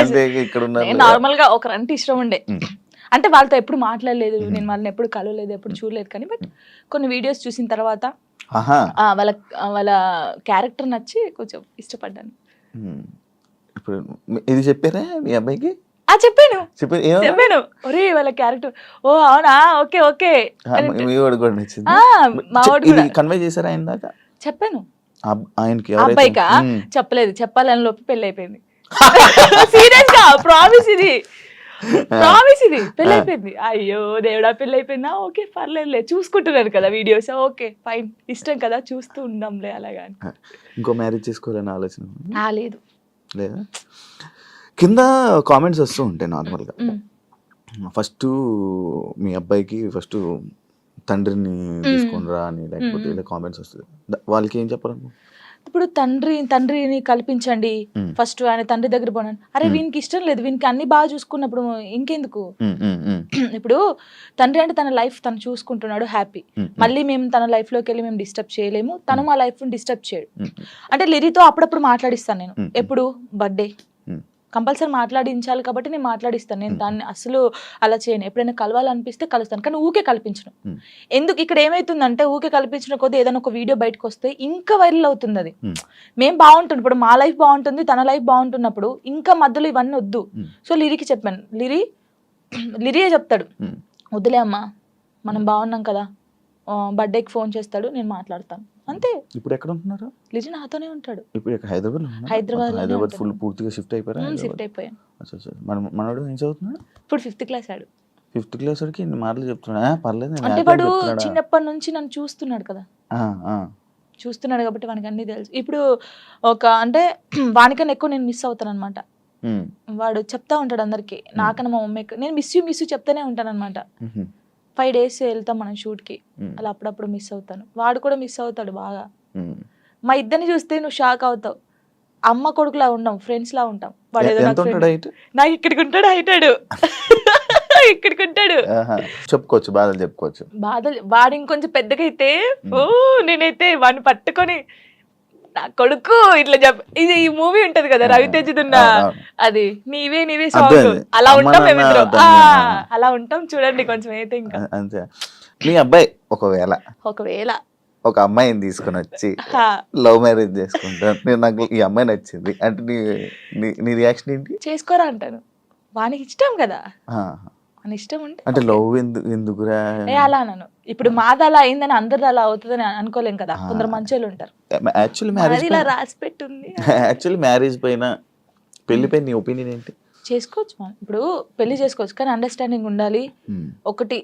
నార్మల్ గా ఒకరంటే ఇష్టం ఉండే. అంటే వాళ్ళతో ఎప్పుడు మాట్లాడలేదు, నేను వాళ్ళని ఎప్పుడు కలవలేదు, ఎప్పుడు చూడలేదు. కానీ బట్ కొన్ని వీడియోస్ చూసిన తర్వాత వాళ్ళ క్యారెక్టర్ నచ్చి కొంచెం ఇష్టపడ్డాను. ఇప్పుడు ఇది చెప్పారా మీ అబ్బాయికి? చెప్పాను. ఒరే వాళ్ళ క్యారెక్టర్, ఓ అవునా, ఓకే ఓకే. చెప్పాను. అబ్బాయికా చెప్పలేదు, చెప్పాలని లోపు పెళ్లి అయిపోయింది. సీరియస్ గా ప్రామిస్ ఇది పెళ్లి అయిపోయింది. అయ్యో దేవుడా పెళ్లి అయిపోయిందా, ఓకే పర్లేదులే, చూసుకుంటున్నారు కదా వీడియోస్, ఓకే ఫైన్, ఇష్టం కదా చూస్తూ ఉందాంలే అలాగా. ఇంకో మ్యారేజ్ చేసుకోవాలని ఆలోచన లేదు లేదా? కింద కామెంట్స్ వస్తూ ఉంటాయి నార్మల్గా. ఫస్ట్ మీ అబ్బాయికి ఫస్ట్ తండ్రిని తీసుకునిరా అని, లేకపోతే ఇలా కామెంట్స్ వస్తుంది. వాళ్ళకి ఏం చెప్పరు? ఇప్పుడు తండ్రిని కల్పించండి, ఫస్ట్ ఆయన తండ్రి దగ్గర పోనండి. అరే వీనికి ఇష్టం లేదు, వీనికి అన్ని బాగా చూసుకున్నప్పుడు ఇంకెందుకు? ఇప్పుడు తండ్రి అంటే తన లైఫ్ తను చూసుకుంటున్నాడు, హ్యాపీ. మళ్ళీ మేము తన లైఫ్ లోకి వెళ్ళి మేము డిస్టర్బ్ చేయలేము, తను మా లైఫ్ డిస్టర్బ్ చేయడు. అంటే లిరితో అప్పుడప్పుడు మాట్లాడిస్తాను నేను. ఎప్పుడు బర్త్డే కంపల్సరీ మాట్లాడించాలి కాబట్టి నేను మాట్లాడిస్తాను. నేను దాన్ని అసలు అలా చేయను. ఎప్పుడైనా కలవాలనిపిస్తే కలుస్తాను, కానీ ఊకే కల్పించను. ఎందుకు ఇక్కడ ఏమైతుందంటే ఊకే కల్పించిన కొద్దీ ఏదైనా ఒక వీడియో బయటకు వస్తే ఇంకా వైరల్ అవుతుంది. అది మేము బాగుంటుంది, ఇప్పుడు మా లైఫ్ బాగుంటుంది, తన లైఫ్ బాగుంటున్నప్పుడు ఇంకా మధ్యలో ఇవన్నీ వద్దు. సో లిరికి చెప్పాను, లిరియే చెప్తాడు, వద్దులే అమ్మా మనం బాగున్నాం కదా, బర్త్డేకి ఫోన్ చేస్తాడు, నేను మాట్లాడతాను అంతే. ఇప్పుడు ఎక్కడ ఉంటున్నారు? లిజి నాతోనే ఉంటాడు. ఇప్పుడు హైదరాబాద్ ఫుల్ పూర్తిగా షిఫ్ట్ అయిపోయారు? షిఫ్ట్ అయిపోయాను. మనోడు ఏం చదువుతున్నాడు ఇప్పుడు? 5th క్లాస్ ఆడు. 5th క్లాస్ వాడికి ఇన్ని మాటలు చెప్తున్నా? పర్లేదు, అంటే వాడు చిన్నప్పటి నుంచి నన్ను చూస్తున్నాడు కదా, చూస్తున్నాడు కాబట్టి వానికి అన్ని తెలుసు. ఇప్పుడు ఒక అంటే వానికన్నా ఎక్కువ నేను మిస్ అవుతాను అనమాట. వాడు చెప్తా ఉంటాడు అందరికి, నాకన్నా మా మమ్మీ నేను మిస్ యూ చెప్తానే ఉంటాను అనమాట. 5 days వెళ్తాం మనం షూట్కి, అలా అప్పుడప్పుడు మిస్ అవుతాను. వాడు కూడా మిస్ అవుతాడు బాగా. మా ఇద్దరిని చూస్తే నువ్వు షాక్ అవుతావు. అమ్మ కొడుకులా ఉండం, ఫ్రెండ్స్ లా ఉంటాం. వాడు ఏదో నాకు ఇక్కడికి ఉంటాడు, హైటాడు ఇక్కడికి ఉంటాడు. చెప్పుకోవచ్చు బాధలు. వాడు ఇంకొంచెం పెద్దగా అయితే నేనైతే వాడిని పట్టుకొని నా కొడుకు ఇట్లా ఇది ఈ మూవీ ఉంటది కదా రవితేజదున్న, అది నీవే సాంగ్, అలా ఉంటాం మేమిద్దరం. అలా ఉంటాం చూడండి కొంచెం అయితే. ఇంకా అంతే. మీ అబ్బాయి ఒకవేళ ఒక అమ్మాయిని తీసుకుని వచ్చి లవ్ మ్యారేజ్ చేసుకుంటాను, నాకు ఈ అమ్మాయి నచ్చింది అంటే నీ రియాక్షన్ ఏంటి? చేసుకోరా అంటాను. వానికి ఇష్టం కదా, అని ఇష్టం ఉంటే అంటే లవ్ ఎందుకురా అలా అన్నాను. ఇప్పుడు మాది అలా అయిందని అందరిది అలా అవుతుందని అనుకోలేం కదా, కొందరు మంచోళ్ళు ఉంటారు. యాక్చువల్లీ మ్యారేజ్ పైన పెళ్లి పైన నీ ఒపీనియన్ ఏంటి? చేసుకోవచ్చు మనం, ఇప్పుడు పెళ్లి చేసుకోవచ్చు, కానీ అండర్స్టాండింగ్ ఉండాలి. ఒకటి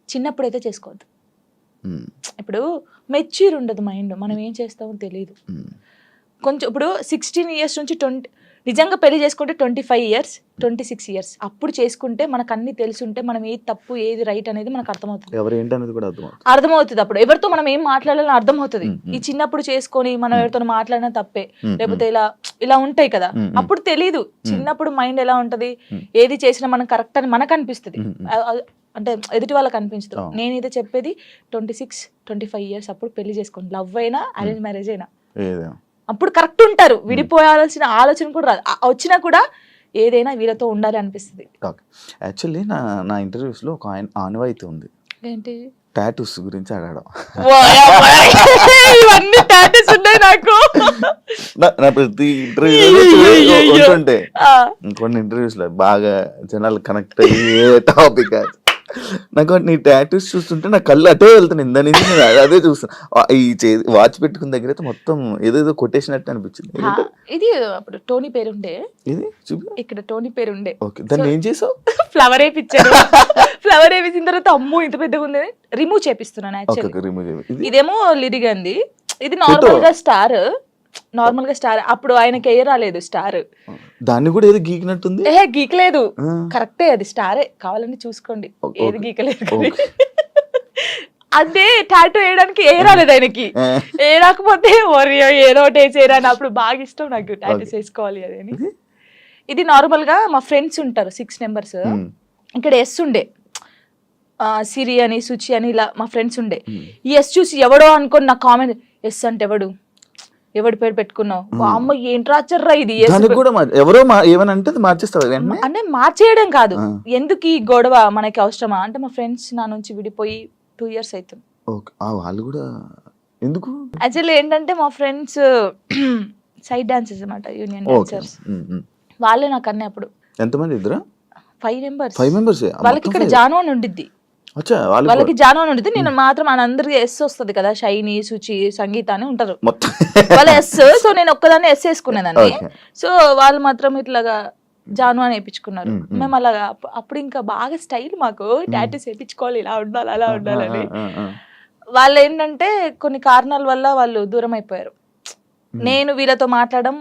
చిన్నప్పుడైతే చేసుకోవద్దు. ఇప్పుడు మెచ్యూర్ ఉండదు మైండ్, మనం ఏం చేస్తామో తెలియదు. కొంచెం ఇప్పుడు 16 years నుంచి 20 నిజంగా పెళ్లి చేసుకుంటే 25 years 26 years అప్పుడు చేసుకుంటే మనకు అన్ని తెలుసుంటే మనం ఏది తప్పు ఏది రైట్ అనేది మనకు అర్థమవుతుంది. అర్థమవుతుంది అప్పుడు ఎవరితో మనం ఏం మాట్లాడాలని అర్థమవుతుంది. ఈ చిన్నప్పుడు చేసుకొని మనం ఎవరితో మాట్లాడినా తప్పే, లేకపోతే ఇలా ఉంటాయి కదా, అప్పుడు తెలీదు. చిన్నప్పుడు మైండ్ ఎలా ఉంటది, ఏది చేసినా మనం కరెక్ట్ అని మనకు అనిపిస్తుంది, అంటే ఎదుటి వాళ్ళకి అనిపించదు. నేనైతే చెప్పేది 26-25 years అప్పుడు పెళ్లి చేసుకోండి. లవ్ అయినా అరేంజ్ మ్యారేజ్ అయినా అప్పుడు కరెక్ట్ ఉంటారు, విడిపోయాల్సిన ఆలోచన కూడా రాదు. వచ్చినా కూడా ఏదైనా వీళ్ళతో ఉండాలి అనిపిస్తుంది. ఓకే. యాక్చువల్లీ నా ఇంటర్వ్యూస్లో ఒక ఆనవాయితీ ఉంది, ఏంటి టాటూస్ గురించి అడగడం. ఇవన్నీ టాటూస్ ఉన్నాయి నాకు. నా ప్రతి ఇంటర్వ్యూ ఉంటుంటే కొన్ని ఇంటర్వ్యూస్లో బాగా జనాలు కనెక్ట్ అయ్యే టాపిక్ నాకు నీ టాటూస్ చూస్తుంటే నా కళ్ళు అటే వెళ్తున్నాయి. ఇందా నుంచి నేను అదే చూస్తాను. ఈ వాచ్ పెట్టుకున్న దగ్గర అయితే మొత్తం ఏదేదో కొట్టేసినట్టు అనిపించింది. ఇది అప్పుడు టోనీ పేరుండే, ఇది చూపి ఇక్కడ టోనీ పేరుండే. ఓకే, దాన్ని ఏం చేసావు? ఫ్లవర్ వేయించారు. ఫ్లవర్ వేయించిన తర్వాత అమ్మో ఇంత పెద్దగా ఉంది, రిమూవ్ చేపిస్తున్నాను. యాక్చువల్లీ ఇదేమో లిరిగంది, ఇది నార్మల్ గా స్టార్. నార్మల్ గా స్టార్ అప్పుడు ఆయనకి ఏ రాలేదు స్టార్. దాన్ని కూడా ఏదో గీకినట్టుంది. గీకలేదు, కరెక్టే, అది స్టారే, కావాలని చూసుకోండి, ఏది గీకలేదు. అదే టాటూ వేయడానికి ఏ రాలేదు ఆయనకి. ఏ రాకపోతే ఏదో ఒకటి వేసేయరా అని. అప్పుడు బాగా ఇష్టం నాకు టాటూస్ వేసుకోవాలి అది అని. ఇది నార్మల్ గా మా ఫ్రెండ్స్ ఉంటారు 6 members. ఇక్కడ ఎస్ ఉండే, సిరి అని సుచి అని ఇలా మా ఫ్రెండ్స్ ఉండే. ఈ ఎస్ చూసి ఎవడో అనుకోని నా కామెంట్, ఎస్ అంటే ఎవడి పేరు పెట్టుకున్నావు, అమ్మ ఏంట్రా చర్రా ఇది. ఎవరో ఏమనంటే మార్చేస్తావు అంటే మార్చేయడం కాదు, ఎందుకు ఈ గొడవ మనకి అవసరమా అంటే, మా ఫ్రెండ్స్ నా నుంచి విడిపోయి 2 years అవుతుంది. వాళ్ళు కూడా ఎందుకు యాక్చువల్లీ ఏంటంటే మా ఫ్రెండ్స్ సైడ్ డాన్సెస్ అన్నమాట, యూనియన్ డాన్సర్స్. వాళ్ళే నాకు అన్నీ. అప్పుడు ఎంతమంది? ఇద్దరు 5 members. వాళ్ళకి ఇక్కడ జాను అని ఉండిద్ది, వాళ్ళకి జాను అని ఉండిద్ది. నేను మాత్రం అందరికి ఎస్ వస్తుంది కదా, షైని, సుచి, సంగీత అని ఉంటారు వాళ్ళ ఎస్. సో నేను ఒక్కదాన్ని ఎస్ వేసుకునేదాన్ని. సో వాళ్ళు మాత్రం ఇట్లాగా జాను అని వేయించుకున్నారు. మేము అలాగా అప్పుడు ఇంకా బాగా స్టైల్ మాకు, టాటూస్ వేయించుకోవాలి, ఇలా ఉండాలి అలా ఉండాలని. వాళ్ళు ఏంటంటే కొన్ని కారణాల వల్ల వాళ్ళు దూరం అయిపోయారు. నేను వీళ్ళతో మాట్లాడడం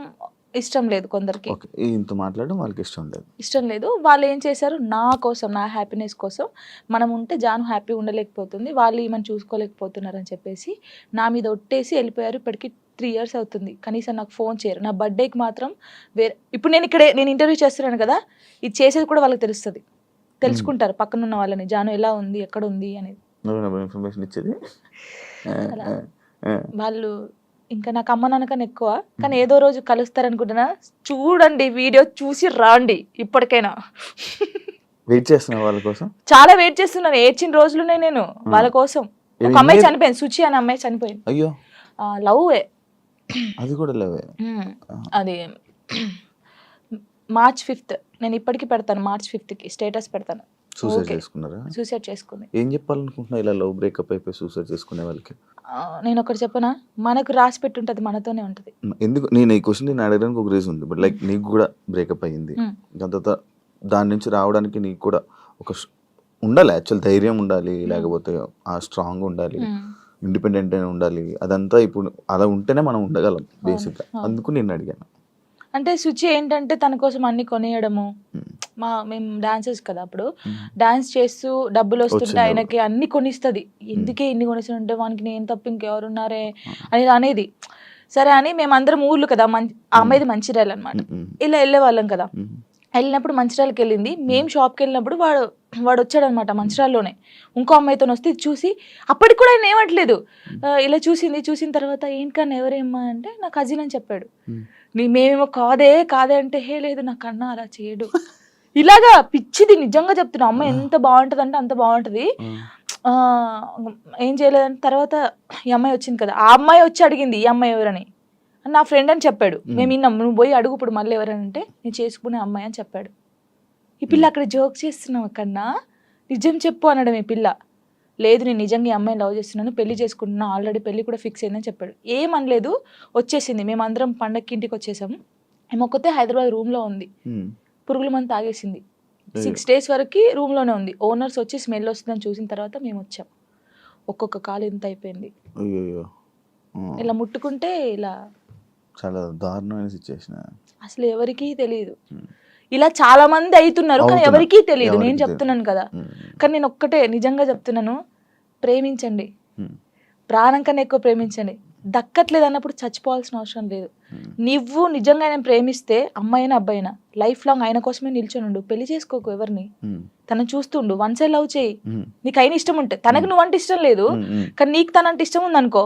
ఇష్టం లేదు కొందరికి, మాట్లాడడం వాళ్ళకి ఇష్టం లేదు. వాళ్ళు ఏం చేశారు, నా కోసం, నా హ్యాపీనెస్ కోసం, మనం ఉంటే జాను హ్యాపీ ఉండలేకపోతుంది, వాళ్ళు ఈమెను చూసుకోలేకపోతున్నారు అని చెప్పేసి నా మీద ఒట్టేసి వెళ్ళిపోయారు. ఇప్పటికి 3 years అవుతుంది, కనీసం నాకు ఫోన్ చేయరు. నా బర్త్డేకి మాత్రం వేరే, ఇప్పుడు నేను ఇంటర్వ్యూ చేస్తున్నాను కదా, ఇది చేసేది కూడా వాళ్ళకి తెలుసుకుంటారు పక్కన ఉన్న వాళ్ళని, జాను ఎలా ఉంది, ఎక్కడ ఉంది అనేది ఇన్ఫర్మేషన్ ఇచ్చేది. వాళ్ళు ఇంకా నాకు అమ్మ నాన్నకన్నా ఎక్కువ. కానీ ఏదో రోజు కలుస్తారనుకుంటున్నా. చూడండి, వీడియో చూసి రాండి. ఇప్పటికైనా వెయిట్ చేస్తున్నా వాళ్ళ కోసం, చాలా వెయిట్ చేస్తున్నాను. ఏడ్చిన రోజులునే నేను వాళ్ళ కోసం. ఒక అమ్మాయి చనిపోయింది, సుచి అనే అమ్మాయి చనిపోయింది. అయ్యో, లవ్. అది కూడా లవ్. అది March 5th. నేను ఇప్పటికి పెడతాను, March 5th స్టేటస్ పెడతాను. సూసైడ్ చేసుకుంది. ఏం చెప్పాలనుకుంటున్నా ఇలా లవ్ బ్రేకప్ అయిపోయి సూసైడ్ చేసుకునే వాళ్ళకి? నేను ఒకటి చెప్పనా, మనకు రాసి పెట్టుంటది, మనతోనే ఉంటది. ఎందుకు నేను ఈ క్వశ్చన్ నేను అడగడానికి ఒక రీజన్ ఉంది. బట్ లైక్ నీకు కూడా బ్రేకప్ అయ్యింది, దాని తర్వాత దాని నుంచి రావడానికి నీకు కూడా ఒక ఉండాలి, యాక్చువల్ ధైర్యం ఉండాలి, లేకపోతే ఆ స్ట్రాంగ్ ఉండాలి, ఇండిపెండెంట్ అయినా ఉండాలి. అదంతా ఇప్పుడు అలా ఉంటేనే మనం ఉండగలం బేసిక్గా. అందుకు నేను అడిగాను. అంటే సుచి ఏంటంటే తన కోసం అన్ని కొనియడము, మేము డాన్సర్స్ కదా, అప్పుడు డాన్స్ చేస్తూ డబ్బులు వస్తుంటే ఆయనకి అన్ని కొనిస్తుంది. ఎందుకే ఇన్ని కొనిస్తుంటే వానికి నేను తప్ప ఇంకెవరున్నారే అనేది. సరే అని మేమందరం ఊర్లు కదా, ఆ అమ్మాయిది మంచిర్యాల అనమాట, ఇలా వెళ్ళే వాళ్ళం కదా. వెళ్ళినప్పుడు మంచిర్యాలకి వెళ్ళింది. మేము షాప్కి వెళ్ళినప్పుడు వాడు వచ్చాడు అనమాట, మంచిర్యాలలోనే ఇంకో అమ్మాయితో వస్తే చూసి, అప్పటికి కూడా ఆయన ఏమట్లేదు, ఇలా చూసిన తర్వాత ఏంటన్నా ఎవరేమ్మా అంటే నా కజిన్ అని చెప్పాడు. మేమేమో కాదే అంటే, హే లేదు నా కన్నా అలా చేయడు, ఇలాగా పిచ్చిది. నిజంగా చెప్తున్నా, అమ్మాయి ఎంత బాగుంటుంది అంటే అంత బాగుంటుంది. ఏం చేయలేదని తర్వాత ఈ అమ్మాయి వచ్చింది కదా, ఆ అమ్మాయి వచ్చి అడిగింది ఈ అమ్మాయి ఎవరని. నా ఫ్రెండ్ అని చెప్పాడు. మేము విన్నాం, నువ్వు పోయి అడుగు ఇప్పుడు మళ్ళీ ఎవరనంటే నేను చేసుకునే అమ్మాయి అని చెప్పాడు. ఈ పిల్ల అక్కడ జోక్ చేస్తున్నావు కన్నా, నిజం చెప్పు అనడం. ఈ పిల్ల లేదు నేను నిజంగా ఈ అమ్మాయిని లవ్ చేస్తున్నాను, పెళ్లి చేసుకుంటున్నా, ఆల్రెడీ పెళ్లి కూడా ఫిక్స్ అయిందని చెప్పాడు. ఏమనలేదు, వచ్చేసింది. మేము అందరం పండగకి ఇంటికి వచ్చేసాము. ఏమొక్కతే హైదరాబాద్ రూమ్లో ఉంది, పురుగుల మందు తాగేసింది. 6 days వరకు రూమ్లోనే ఉంది. ఓనర్స్ వచ్చి స్మెల్ వస్తుందని చూసిన తర్వాత మేము వచ్చాం. ఒక్కొక్క కాలు ఇంత అయిపోయింది. ఇలా ముట్టుకుంటే ఇలా చాలా దారుణమైన సిచ్యువేషన్. అసలు ఎవరికీ తెలియదు. ఇలా చాలా మంది అవుతున్నారు కానీ ఎవరికీ తెలియదు. నేను చెప్తున్నాను కదా, కానీ నేను ఒక్కటే నిజంగా చెప్తున్నాను, ప్రేమించండి, ప్రాణం కన్నా ఎక్కువ ప్రేమించండి. దక్కట్లేదు అన్నప్పుడు చచ్చిపోవాల్సిన అవసరం లేదు. నువ్వు నిజంగా ఆయన ప్రేమిస్తే అమ్మాయినా అబ్బాయినా లైఫ్ లాంగ్ ఆయన కోసమే నిల్చొని ఉండు. పెళ్లి చేసుకోకు ఎవరిని, తనని చూస్తుండు, వన్ సైడ్ లవ్ చేయి. నీకు అయిన ఇష్టం ఉంటే, తనకు నువ్వంటే ఇష్టం లేదు కానీ నీకు తనంటే ఇష్టం ఉంది అనుకో,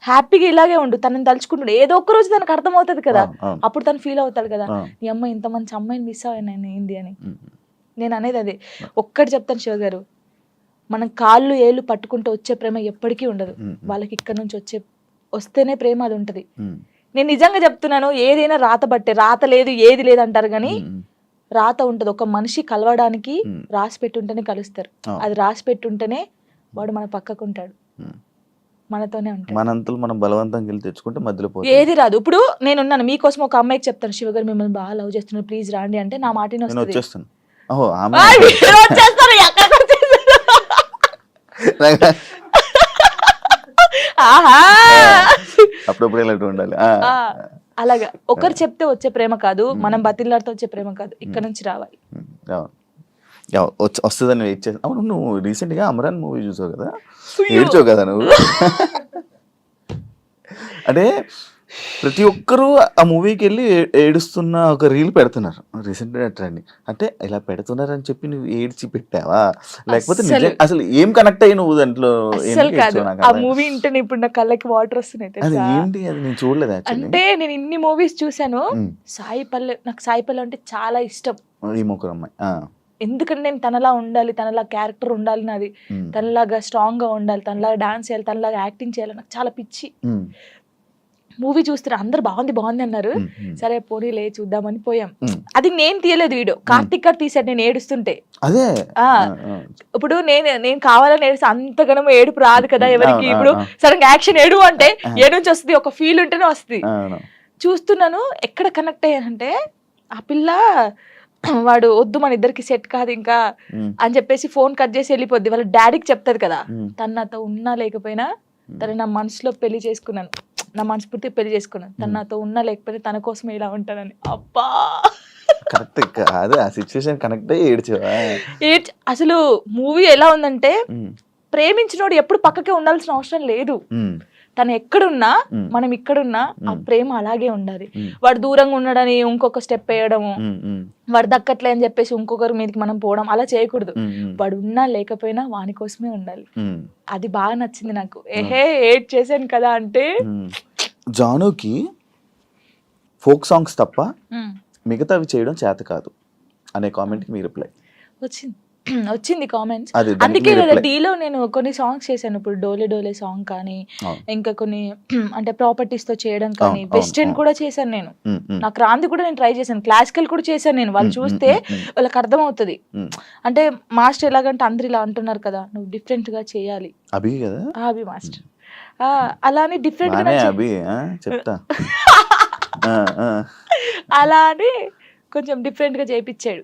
హ్యాపీగా ఇలాగే ఉండు. తనని తలుచుకుంటుండు, ఏదో ఒక్క రోజు తనకు అర్థం అవుతుంది కదా, అప్పుడు తను ఫీల్ అవుతాడు కదా, నీ అమ్మాయి ఇంత మంచి అమ్మాయిని మిస్ అయ్యాను ఏంది అని. నేను అనేది అదే ఒక్కటి చెప్తాను శివ గారు, మనం కాళ్ళు ఏళ్ళు పట్టుకుంటూ వచ్చే ప్రేమ ఎప్పటికీ ఉండదు. వాళ్ళకి ఇక్కడ నుంచి వస్తేనే ప్రేమ అది ఉంటది. నేను నిజంగా చెప్తున్నాను, ఏదైనా రాత బట్టే, రాత లేదు ఏది లేదు అంటారు కానీ రాత ఉంటది. ఒక మనిషి కలవడానికి రాసి పెట్టుంటేనే కలుస్తారు. అది రాసి పెట్టుంటేనే వాడు మన పక్కకుంటాడు, మనతోనే ఉంటాడు. మనంతలు మనం బలవంతంగా వెళ్ళి తెచ్చుకుంటే మధ్యలో ఏది రాదు. ఇప్పుడు నేనున్నాను మీకోసం, ఒక అమ్మాయికి చెప్తాను, శివ గారు మిమ్మల్ని బాగా లవ్ చేస్తున్నారు ప్లీజ్ రాండి అంటే నా మాటనే వస్తుంది. అప్పుడప్పుడు ఇలాంటి ఉండాలి. అలాగా ఒకరు చెప్తే వచ్చే ప్రేమ కాదు, మనం బతిలాడితే వచ్చే ప్రేమ కాదు, ఇక్కడ నుంచి రావాలి. వస్తుందని వెయిట్ చేస్తా. అవును, నువ్వు రీసెంట్ గా అమరాన్ మూవీ చూసావు కదా, ఏడ్చావు కదా నువ్వు. అంటే ప్రతి ఒక్కరూ ఆ మూవీకి వెళ్ళి ఏడుస్తున్న ఒక రీల్ పెడుతున్నారు రీసెంట్గా ట్రెండ్. అంటే ఇలా పెడుతున్నారని చెప్పి నువ్వు ఏడ్చి పెట్టావా, లేకపోతే అసలు ఏం కనెక్ట్ అయ్యి నువ్వు దాంట్లో? ఆ మూవీ ఇంటే ఇప్పుడు నా కళ్ళకి వాటర్ వస్తున్నాయి. అది ఏంటి, అది నేను చూడలేదు. అంటే నేను ఇన్ని మూవీస్ చూసాను, సాయి పల్లె, నాకు సాయి పల్లె అంటే చాలా ఇష్టం. ఈ ముగ్గురు అమ్మాయి, ఎందుకంటే నేను తనలా ఉండాలి, తనలా క్యారెక్టర్ ఉండాలి నాది, తనలాగా స్ట్రాంగ్ గా ఉండాలి, తనలాగా డాన్స్ చేయాలి, తనలాగా యాక్టింగ్ చేయాలి, నాకు చాలా పిచ్చి. మూవీ చూస్తారు, అందరు బాగుంది బాగుంది అన్నారు, సరే పోనీలే చూద్దామని పోయాం. అది నేను తీయలేదు వీడియో, కార్తిక్ గారు తీసాడు నేను ఏడుస్తుంటే. అదే ఇప్పుడు నేను కావాలని ఏడుస్తే అంతగానో ఏడుపు రాదు కదా ఎవరికి. ఇప్పుడు సడన్ యాక్షన్ ఏడు అంటే ఏడు నుంచి వస్తుంది, ఒక ఫీల్ ఉంటేనే వస్తుంది. చూస్తున్నాను, ఎక్కడ కనెక్ట్ అయ్యానంటే ఆ పిల్ల వాడు వద్దు మన ఇద్దరికి సెట్ కాదు ఇంకా అని చెప్పేసి ఫోన్ కట్ చేసి వెళ్ళిపోద్ది. వాళ్ళ డాడీకి చెప్తాది కదా, తను నాతో ఉన్నా లేకపోయినా తను నా మనసులో పెళ్లి చేసుకున్నాను, నా మనస్ఫూర్తి పెళ్లి చేసుకున్నాను, తను నాతో ఉన్నా లేకపోతే తన కోసం ఇలా ఉంటానని. అబ్బా కరెక్ట్ కాదు, ఆ సిచ్యువేషన్ కనెక్ట్ అయ్యి ఏడ్చావా? అసలు మూవీ ఎలా ఉందంటే, ప్రేమించినోడు ఎప్పుడు పక్కకే ఉండాల్సిన అవసరం లేదు. తను ఎక్కడున్నా మనం ఇక్కడున్నా ఆ ప్రేమ అలాగే ఉండాలి. వాడు దూరంగా ఉండడని ఇంకొక స్టెప్ వేయడము, వాడు దక్కట్లే అని చెప్పేసి ఇంకొకరి మీదకి మనం పోవడం అలా చేయకూడదు. వాడు ఉన్నా లేకపోయినా వాని కోసమే ఉండాలి. అది బాగా నచ్చింది నాకు. ఏడ్ చేశాను కదా అంటే, జానుకి ఫోక్ సాంగ్స్ తప్ప మిగతావి చేయడం చేత కాదు అనే కామెంట్ కి మీ రిప్లై వచ్చింది కామెంట్స్. అందుకే డీలో నేను కొన్ని సాంగ్స్ చేశాను. ఇప్పుడు డోలే డోలే సాంగ్ కానీ, ఇంకా కొన్ని అంటే ప్రాపర్టీస్ తో చేయడం కానీ, వెస్టర్న్ కూడా చేశాను నేను. నాకు రాంది కూడా నేను ట్రై చేశాను, క్లాసికల్ కూడా చేశాను నేను. వాళ్ళు చూస్తే వాళ్ళకి అర్థం అవుతుంది. అంటే మాస్టర్ ఎలాగంటే అందరు ఇలా అంటున్నారు కదా, నువ్వు డిఫరెంట్ గా చేయాలి. అభి కదా, అభి మాస్టర్ అలానే డిఫరెంట్ గా చెప్తా అలా అని కొంచెం డిఫరెంట్ గా చేయించాడు.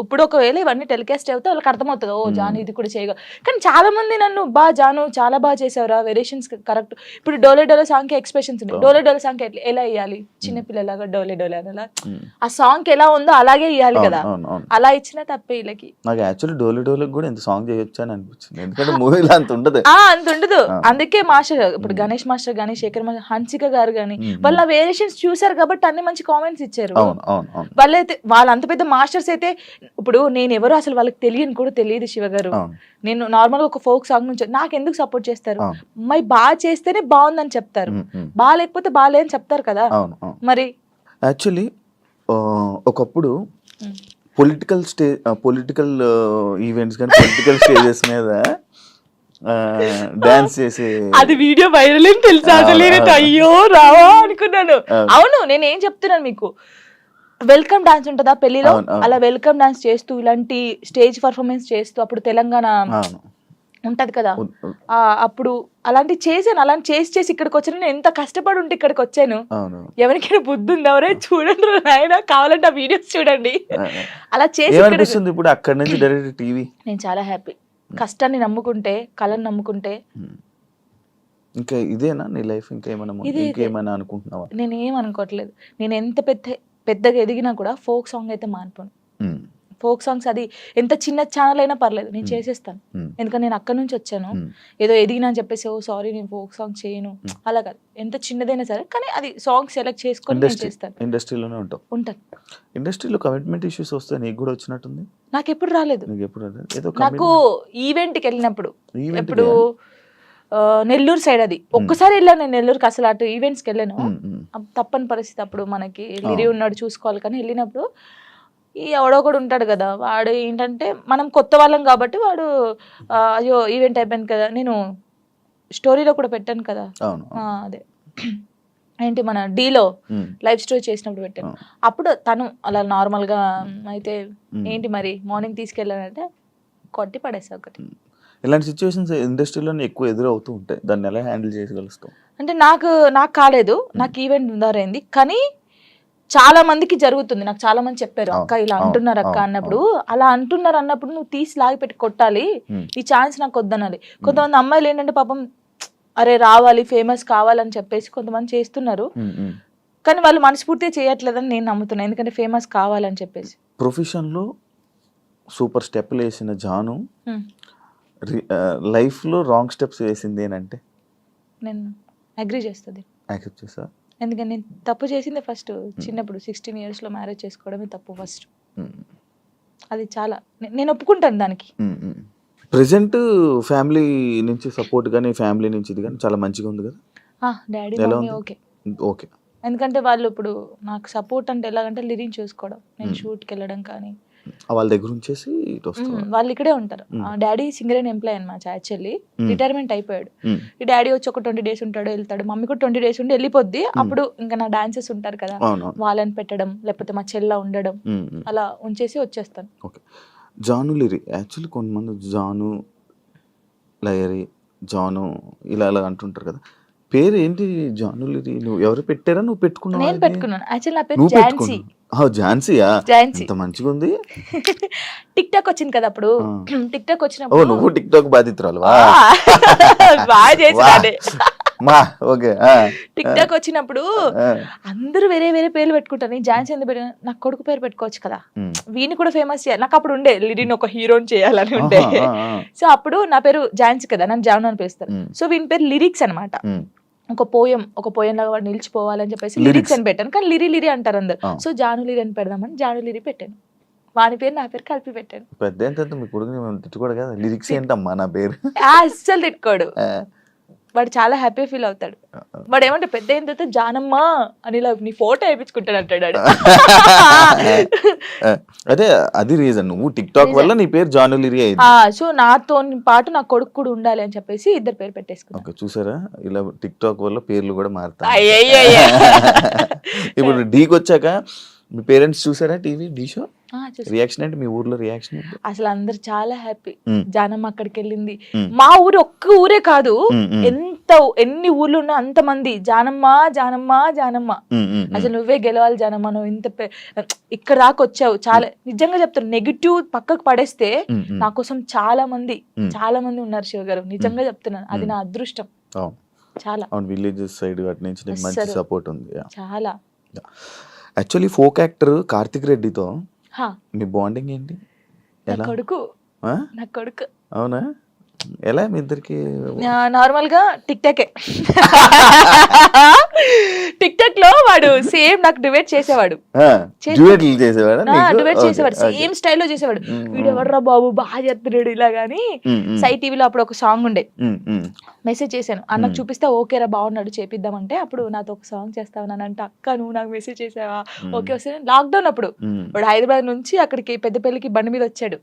ఇప్పుడు ఒకవేళ ఇవన్నీ టెలికాస్ట్ అయితే వాళ్ళకి అర్థమవుతుంది, ఓ జాను ఇది కూడా చేయగలరు. కానీ చాలా మంది నన్ను జాను చాలా బాగా చేసావురా, వేరియేషన్స్ కరెక్ట్. ఇప్పుడు డోలే డోలే సాంగ్ కి ఎక్స్ప్రెషన్స్ ఉన్నాయి. డోలే డోలే సాంగ్ ఎలా ఇవ్వాలి, చిన్నపిల్లలాగా డోలే డోలే అనేలా ఆ సాంగ్ ఎలా ఉందో అలాగే ఇవ్వాలి కదా, అలా ఇచ్చినా తప్పే వీళ్ళకి. నాకు యాక్చువల్లీ డోలే డోలే కూడా ఎంత సాంగ్ చేయొచ్చు అని అనిపించింది, ఎందుకంటే మూవీలో అంత ఉండదు. అందుకే మాస్టర్ ఇప్పుడు గణేష్ మాస్టర్ గానీ, శేఖర్ మాస్టర్, హన్సిక గారు గానీ వాళ్ళ వేరియేషన్స్ చూసారు కాబట్టి అన్ని మంచి కామెంట్స్ ఇచ్చారు. వాళ్ళ అంత పెద్ద మాస్టర్స్ అయితే, ఇప్పుడు నేను ఎవరు అసలు వాళ్ళకి తెలియని కూడా తెలియదు శివ గారు. నేను నార్మల్ గా ఒక ఫోక్ సాంగ్ నుంచి నాకు ఎందుకు సపోర్ట్ చేస్తారు, మరి బాగా చేస్తేనే బాగుందని చెప్తారు, బాగా లేకపోతే బాగాలేదని చెప్తారు కదా. మరి యాక్చువల్లీ ఒకప్పుడు పొలిటికల్ ఈవెంట్స్ కానీ పొలిటికల్ స్టేజెస్ మీద డాన్స్ చేసే అది వీడియో వైరల్ అని తెలుసా? అయ్యో రావా అనుకున్నాను. అవును, నేను ఏం చెప్తున్నాను మీకు, వెల్కమ్ డాన్స్ ఉంటుందా పెళ్లిలో, అలా వెల్కమ్ డాన్స్ చేస్తూ ఇలాంటి స్టేజ్ పర్ఫార్మెన్స్ చేస్తూ, అప్పుడు తెలంగాణ ఉంటది కదా, అప్పుడు అలాంటి చేశాను. అలాంటి చేసి ఇక్కడికి వచ్చాను. నేను ఎంత కష్టపడి ఉంటే ఇక్కడికి వచ్చాను. ఎవరికైనా బుద్ధి ఉంది, ఎవరే చూడండి నాయన, కావాలంటే ఆ వీడియోస్ చూడండి. అలా చేసి ఇప్పుడు అక్కడ నుంచి డైరెక్ట్ టీవీ. నేను చాలా హ్యాపీ. కష్టాన్ని నమ్ముకుంటే, కళను నమ్ముకుంటే. ఇంకా ఇదేనా నీ లైఫ్? ఇంకేమైనా అనుకుంటున్నావా? నేను ఏం అనుకోవట్లేదు. నేను ఎంత పెద్దగా ఎదిగినా కూడా ఫోక్ సాంగ్ అయితే మానిపోను. ఫోక్ సాంగ్స్ అది ఎంత చిన్న ఛానల్ అయినా పర్లేదు నేను చేసేస్తాను. ఎందుకంటే నేను అక్కడ నుంచి వచ్చాను, ఏదో ఎదిగినా అని చెప్పేసి ఓ సారీ నేను ఫోక్ సాంగ్ చేయను అలా కాదు. ఎంత చిన్నదైనా సరే కానీ అది సాంగ్ సెలెక్ట్ చేసుకొని నేను చేస్తాను. ఇండస్ట్రీలోనే ఉంటాను. ఇండస్ట్రీలో కమిట్మెంట్ ఇష్యూస్ వస్తే నీకు కూడా వచ్చినట్టుంది? నాకు ఎప్పుడు రాలేదు. నాకు ఈవెంట్కి వెళ్ళినప్పుడు ఎప్పుడు నెల్లూరు సైడ్ అది ఒక్కసారి వెళ్ళాను నేను నెల్లూరుకి, అసలు అటు ఈవెంట్స్కి వెళ్ళాను. తప్పని పరిస్థితి అప్పుడు, మనకి లిరి ఉన్నాడు చూసుకోవాలి. కానీ వెళ్ళినప్పుడు ఈ ఎవడో కూడా ఉంటాడు కదా, వాడు ఏంటంటే మనం కొత్త వాళ్ళం కాబట్టి వాడు అయ్యో ఈవెంట్ అయిపోయింది కదా, నేను స్టోరీలో కూడా పెట్టాను కదా అదే ఏంటి మన డీలో లైవ్ స్టోరీ చేసినప్పుడు పెట్టాను. అప్పుడు తను అలా నార్మల్గా అయితే ఏంటి మరి మార్నింగ్ తీసుకెళ్ళానంటే కొట్టి పడేసా ఒకటి. ఇలాంటి సిచ్యువేషన్స్ ఇండస్ట్రీలో ఎక్కువ ఎదురవుతూ ఉంటాయి, దాన్ని ఎలా హ్యాండిల్ చేయగలుగుతాం? అంటే నాకు కాలేదు, నాకు ఈవెంట్ ఉందారైంది కానీ చాలా మందికి జరుగుతుంది. నాకు చాలా మంది చెప్పారు అక్క ఇలా అంటున్నారు అక్క అన్నప్పుడు, అలా అంటున్నారు అన్నప్పుడు నువ్వు తీసి లాగి పెట్టి కొట్టాలి, ఈ ఛాన్స్ నాకు వద్దనాలి. కొంతమంది అమ్మాయిలు ఏంటంటే పాపం అరే రావాలి ఫేమస్ కావాలని చెప్పేసి కొంతమంది చేస్తున్నారు, కానీ వాళ్ళు మనస్ఫూర్తిగా చేయట్లేదని నేను నమ్ముతున్నాను. ఎందుకంటే ఫేమస్ కావాలని చెప్పేసి. ప్రొఫెషన్లో సూపర్ స్టెప్లు వేసిన జాను లైఫ్లో రాంగ్ స్టెప్స్ వేసింది ఏంటంటే నేను అగ్రీ చేస్తుంది. యాక్సెప్ట్ చేస్తా. ఎందుకంటే నేను తప్పు చేసింది ఫస్ట్ చిన్నప్పుడు 16 years మ్యారేజ్ చేసుకోవడమే తప్పు ఫస్ట్. అది చాలా నేను ఒప్పుకుంటాను దానికి. ప్రెసెంట్ ఫ్యామిలీ నుంచి సపోర్ట్ కానీ ఫ్యామిలీ నుంచి ఇది కానీ చాలా మంచిగా ఉంది కదా? Daddy mummy okay okay. ఎందుకంటే వాళ్ళు ఇప్పుడు నాకు సపోర్ట్ అంటే ఎలాగంటే లిరిక్ చూసుకోవడం, నేను షూట్కి వెళ్ళడం కానీ వాళ్ళ దగ్గర ఉంచేసి వాళ్ళు ఇక్కడే ఉంటారు. డాడీ సింగర్ అండ్ ఎంప్లాయ్ అనమాట, యాక్చువల్లీ రిటైర్మెంట్ అయిపోయాడు. ఈ డాడీ వచ్చి ఒక 20 days ఉంటాడు వెళ్తాడు, మమ్మీ కూడా 20 days ఉండి వెళ్ళిపోద్ది. అప్పుడు ఇంకా నా డాన్సెస్ ఉంటారు కదా వాళ్ళని పెట్టడం, లేకపోతే మా చెల్ల ఉండడం, అలా ఉంచేసి వచ్చేస్తాను. ఓకే. జాను లిరి యాక్చువల్లీ కొంతమంది జాను లయరి జాను ఇలా అలా అంటుంటారు కదా, పేరు ఏంటి జాను లిరి? నువ్వు ఎవరు పెట్టారా, నువ్వు పెట్టుకున్నావు? నేను పెట్టుకున్నాను. యాక్చువల్లీ నా పేరు ఝాన్సీ. ఝాన్సీయా? ఝాన్సీ మంచిగా ఉంది. టిక్ టాక్ వచ్చింది కదా అప్పుడు, టిక్ టాక్ వచ్చినప్పుడు నువ్వు టిక్ టాక్ బాధితురాలు బాగా చేసి టిక్ టాక్ వచ్చినప్పుడు అందరూ వేరే వేరే పేర్లు పెట్టుకుంటారు. నేను ఝాన్సీ ఎందుకు పెట్టిన, నాకు కొడుకు పేరు పెట్టుకోవచ్చు కదా, వీని కూడా ఫేమస్ చేయాలి. నాకు అప్పుడు ఉండే లిరిని ఒక హీరోని చేయాలని ఉండే. సో అప్పుడు నా పేరు ఝాన్సీ కదా, నన్ను జాను అని పిలుస్తారు. సో వీని పేరు లిరిక్స్ అనమాట. ఒక పోయం లాగా వాడు నిలిచిపోవాలని చెప్పేసి లిరిక్స్ అని పెట్టాను, కానీ లిరి అంటారు అందరు. సో జాను లిరి అని పెడదామని జాను లిరి పెట్టాను. వాని పేరు నా పేరు కలిపి పెట్టాను. పెద్ద మీ కొడుకుని తిట్టుకోడు కదా, లిరిక్స్ ఏంటమ్మా నా పేరు అస్సలు తిట్టుకోడు. వాడు చాలా హ్యాపీ ఫీల్ అవుతాడు. వాడు ఏమంటే పెద్ద అయిన తర్వాత జానమ్మ అని ఇలా నీ ఫోటో వేయించుకుంటాడు అంటాడు. అదే అది రీజన్, నువ్వు టిక్ టాక్ వల్ల నీ పేరు జాను లిరి అయింది. సో నాతో పాటు నా కొడుకు కూడా ఉండాలి అని చెప్పేసి ఇద్దరు పేరు పెట్టేసుకున్నాను. చూసారా, ఇలా టిక్ టాక్ వల్ల పేర్లు కూడా మారుతాయి. ఇప్పుడు డీకి వచ్చాక మీ పేరెంట్స్ చూసారా టీవీ డీ షో? రియాక్షన్ ఏంటి మీ ఊర్లో రియాక్షన్? అసలు అందరు చాలా హ్యాపీ. జానమ్మ అక్కడికి వెళ్ళింది. మా ఊరు ఒక్క ఊరే కాదు, ఎన్ని ఊర్లు ఉన్నా అంత మంది జానమ్మ జానమ్మ జానమ్మ, అసలు నువ్వే గెలవాలి జానమ్మ, నువ్వు ఇంత ఇక్కడ దాకా వచ్చావు. చాలా నిజంగా చెప్తారు, నెగిటివ్ పక్కకు పడేస్తే నా కోసం చాలా మంది ఉన్నారు శివ గారు, నిజంగా చెప్తున్నాను. అది నా అదృష్టం. చాలా విలేజెస్ సైడ్ అటు నుంచి మంచి సపోర్ట్ ఉంది చాలా. యాక్చువల్లీ ఫోక్ యాక్టర్ కార్తిక్ రెడ్డితో మీ బాండింగ్ ఏంటి? నా కొడుకు. అవునా? ఎలా మీ ఇద్దరికి? నార్మల్ గా టిక్ టాక్ లో వాడు సేమ్ నాకు డిబేట్ చేసేవాడు, సేమ్ స్టైల్లో చేసేవాడు. వీడు ఎవర్రా బాబు బాగా చెప్తున్నాడు ఇలా గానీ. సై టీవీలో అప్పుడు ఒక సాంగ్ ఉండే, మెసేజ్ చేశాను అన్నకు చూపిస్తే ఓకేరా బాగున్నాడు చేపిద్దామంటే, అప్పుడు నాతో ఒక సాంగ్ చేస్తావనంటే అక్క నువ్వు నాకు మెసేజ్ చేసావా? ఓకే వస్తే లాక్డౌన్ అప్పుడు వాడు హైదరాబాద్ నుంచి అక్కడికి పెద్దపల్లికి బండి మీద వచ్చాడు.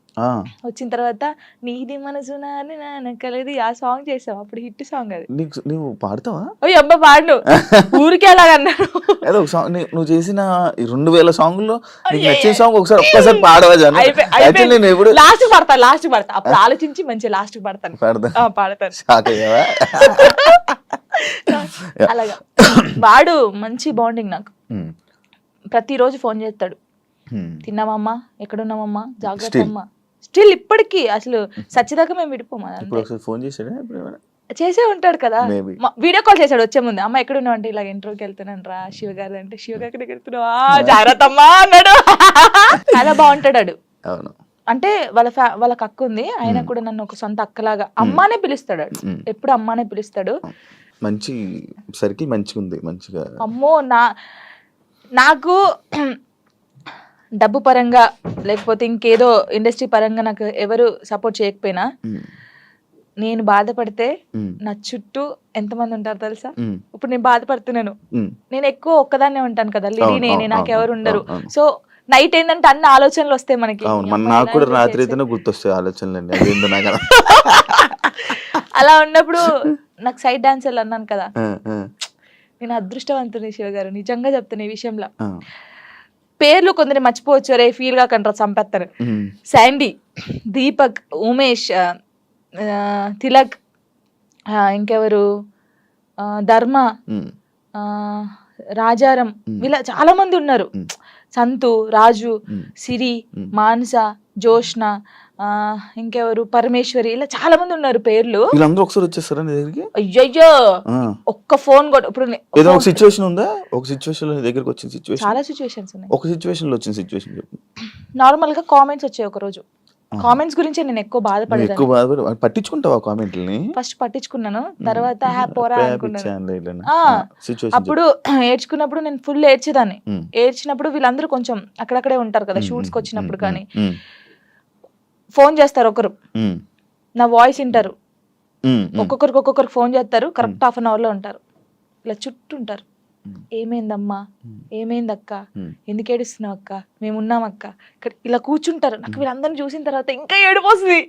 వచ్చిన తర్వాత నీది మనసు నానకలేదు ఆ సాంగ్ చేసావు, అప్పుడు హిట్ సాంగ్ అది. నువ్వు పాడతావా? ఓ అబ్బా పాడు, ఊరికే అలాగన్నాడు. నువ్వు చేసిన 2000 సాంగుల్లో నచ్చిన సాంగ్ ఒక్కసారి పాడవా? లాస్ట్ పడతా అప్పుడు ఆలోచించి మంచి లాస్ట్ పడతాను. అలాగా వాడు మంచి బాండింగ్ నాకు. ప్రతిరోజు ఫోన్ చేస్తాడు, తిన్నామమ్మా, ఎక్కడున్నామమ్మా, జాగ్రత్త అమ్మా. స్టిల్ ఇప్పటికీ అసలు సచ్చిదాకా మేము విడిపోమా. చేసే ఉంటాడు కదా, వీడియో కాల్ చేశాడు వచ్చే ముందు, అమ్మ ఎక్కడ ఉన్నావు అంటే ఇలా ఇంటర్వ్యూకి వెళ్తున్నాను రా శివ గారు అంటే, శివ గారి దగ్గర వెళ్తున్నావా, జాగ్రత్త అమ్మా అన్నాడు. చాలా బాగుంటాడు. అవును. అంటే వాళ్ళకి అక్క ఉంది, ఆయన కూడా నన్ను ఒక సొంత అక్కలాగా అమ్మానే పిలుస్తాడు, ఎప్పుడు అమ్మానే పిలుస్తాడు. మంచి సర్కిల్ మంచిగా ఉంది, మంచిగా. అమ్మో నాకు డబ్బు పరంగా లేకపోతే ఇంకేదో ఇండస్ట్రీ పరంగా నాకు ఎవరు సపోర్ట్ చేయకపోయినా, నేను బాధపడితే నా చుట్టూ ఎంతమంది ఉంటారు తెలుసా? ఇప్పుడు నేను బాధపడుతున్నాను, నేను ఎక్కువ ఒక్కదాన్నే ఉంటాను కదా, లిడి నేనే, నాకెవరు ఉండరు. సో నైట్ ఏంటంటే అన్ని ఆలోచనలు వస్తాయి మనకి. నాకు కూడా రాత్రి అయితేనే గుర్తొస్తాయి ఆలోచనలు. అలా ఉన్నప్పుడు నాకు సైడ్ డాన్సర్లు అన్నాను కదా, నేను అదృష్టవంతుని శివ గారు, నిజంగా చెప్తాను ఈ విషయంలో. పేర్లు కొందరు మర్చిపోవచ్చు, రే ఫీల్ గా కంటారు, చంపేస్తారు. శాండీ, దీపక్, ఉమేష్, తిలక్, ఇంకెవరు, ధర్మ, రాజారం, ఇలా చాలా మంది ఉన్నారు. సంతు, రాజు, సిరి, మానస, జోష్న, ఇంకెవరు, పరమేశ్వరి, ఇలా చాలా మంది ఉన్నారు పేర్లు. వీళ్ళందరూ ఒకసారి వచ్చేస్తారా నీ దగ్గరికి? అయ్యయ్యో, ఒక్క ఫోన్ కూడా. ఇప్పుడు ఏదో ఒక సిచ్యువేషన్ ఉందా? ఒక సిచ్యువేషన్ లో నీ దగ్గరికి వచ్చిన సిచ్యువేషన్? చాలా సిచ్యువేషన్స్ ఉన్నాయి. ఒక సిచ్యువేషన్ లో వచ్చిన సిచ్యువేషన్ చెప్పు. నార్మల్ గా కామెంట్స్ వచ్చాయి ఒక రోజు. కామెంట్స్ గురించి నేను ఎక్కువ బాధపడేదాన్ని. పట్టించుకుంటావా కామెంట్లని? ఫస్ట్ పట్టించుకున్నాను, తర్వాత పోరా అనుకున్నాను. అప్పుడు ఏడ్చుకున్నప్పుడు నేను ఫుల్ ఏడ్చేదాన్ని. ఏడ్చినప్పుడు వీళ్ళందరూ కొంచెం అక్కడక్కడే ఉంటారు కదా షూట్స్కి వచ్చినప్పుడు, కానీ ఫోన్ చేస్తారు ఒకరు, నా వాయిస్ వింటారు, ఒక్కొక్కరికి ఫోన్ చేస్తారు, కరెక్ట్ హాఫ్ అన్ అవర్ లో ఉంటారు, ఇలా చుట్టూ ఉంటారు. ఏమైందమ్మా, ఏమైందక్క, ఎందుకు ఏడుస్తున్నావు అక్క, మేము ఉన్నాం అక్క, ఇక్కడ ఇలా కూర్చుంటారు. నాకు వీళ్ళందరినీ చూసిన తర్వాత ఇంకా ఏడుపు వస్తుంది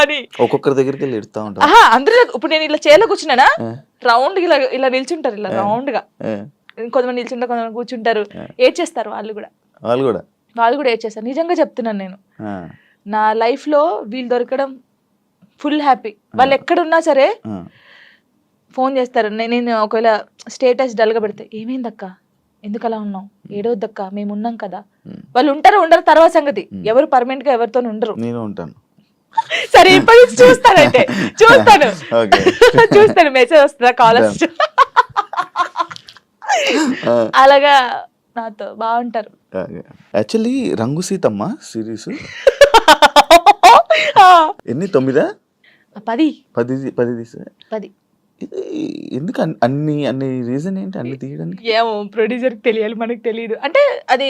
అని ఒక్కొక్కరి దగ్గరికి వెళ్ళి ఎడుతా ఉంటారు. అందరూ ఇప్పుడు నేను ఇలా చైర్లో కూర్చున్నానా, రౌండ్ ఇలా నిల్చుంటారు, ఇలా రౌండ్ గా. కొంతమంది నిల్చుంటారు, కొంతమంది కూర్చుంటారు, ఏడ్చేస్తారు. వాళ్ళు కూడా ఏడ్చేస్తారు. నిజంగా చెప్తున్నాను, నేను నా లైఫ్ లో వీళ్ళు దొరకడం ఫుల్ హ్యాపీ. వాళ్ళు ఎక్కడున్నా సరే ఫోన్ చేస్తారు. నేను ఒకవేళ స్టేటస్ డల్గా పెడితే, ఏమైందక్క, ఎందుకు అలా ఉన్నావు, ఏడవద్దక్క, మేము ఉన్నాం కదా. వాళ్ళు ఉంటారు ఉండరు తర్వాత సంగతి, ఎవరు పర్మనెంట్ గా ఎవరితో ఉండరు. నేను ఉంటాను. సరే ఇప్పటి నుంచి చూస్తాను మెసేజ్ వస్తుందా, కాల్ వస్తుందా, అలాగా నాతో బాగుంటారు. యాక్చువల్లీ రంగు సీతమ్మ సిరీస్ ఎన్ని 9? 10 ఎందుకు అన్ని రీజన్ ఏంటి అన్ని తీయడానికి? ఏమో ప్రొడ్యూసర్ తెలియాలి, మనకు తెలియదు. అంటే అది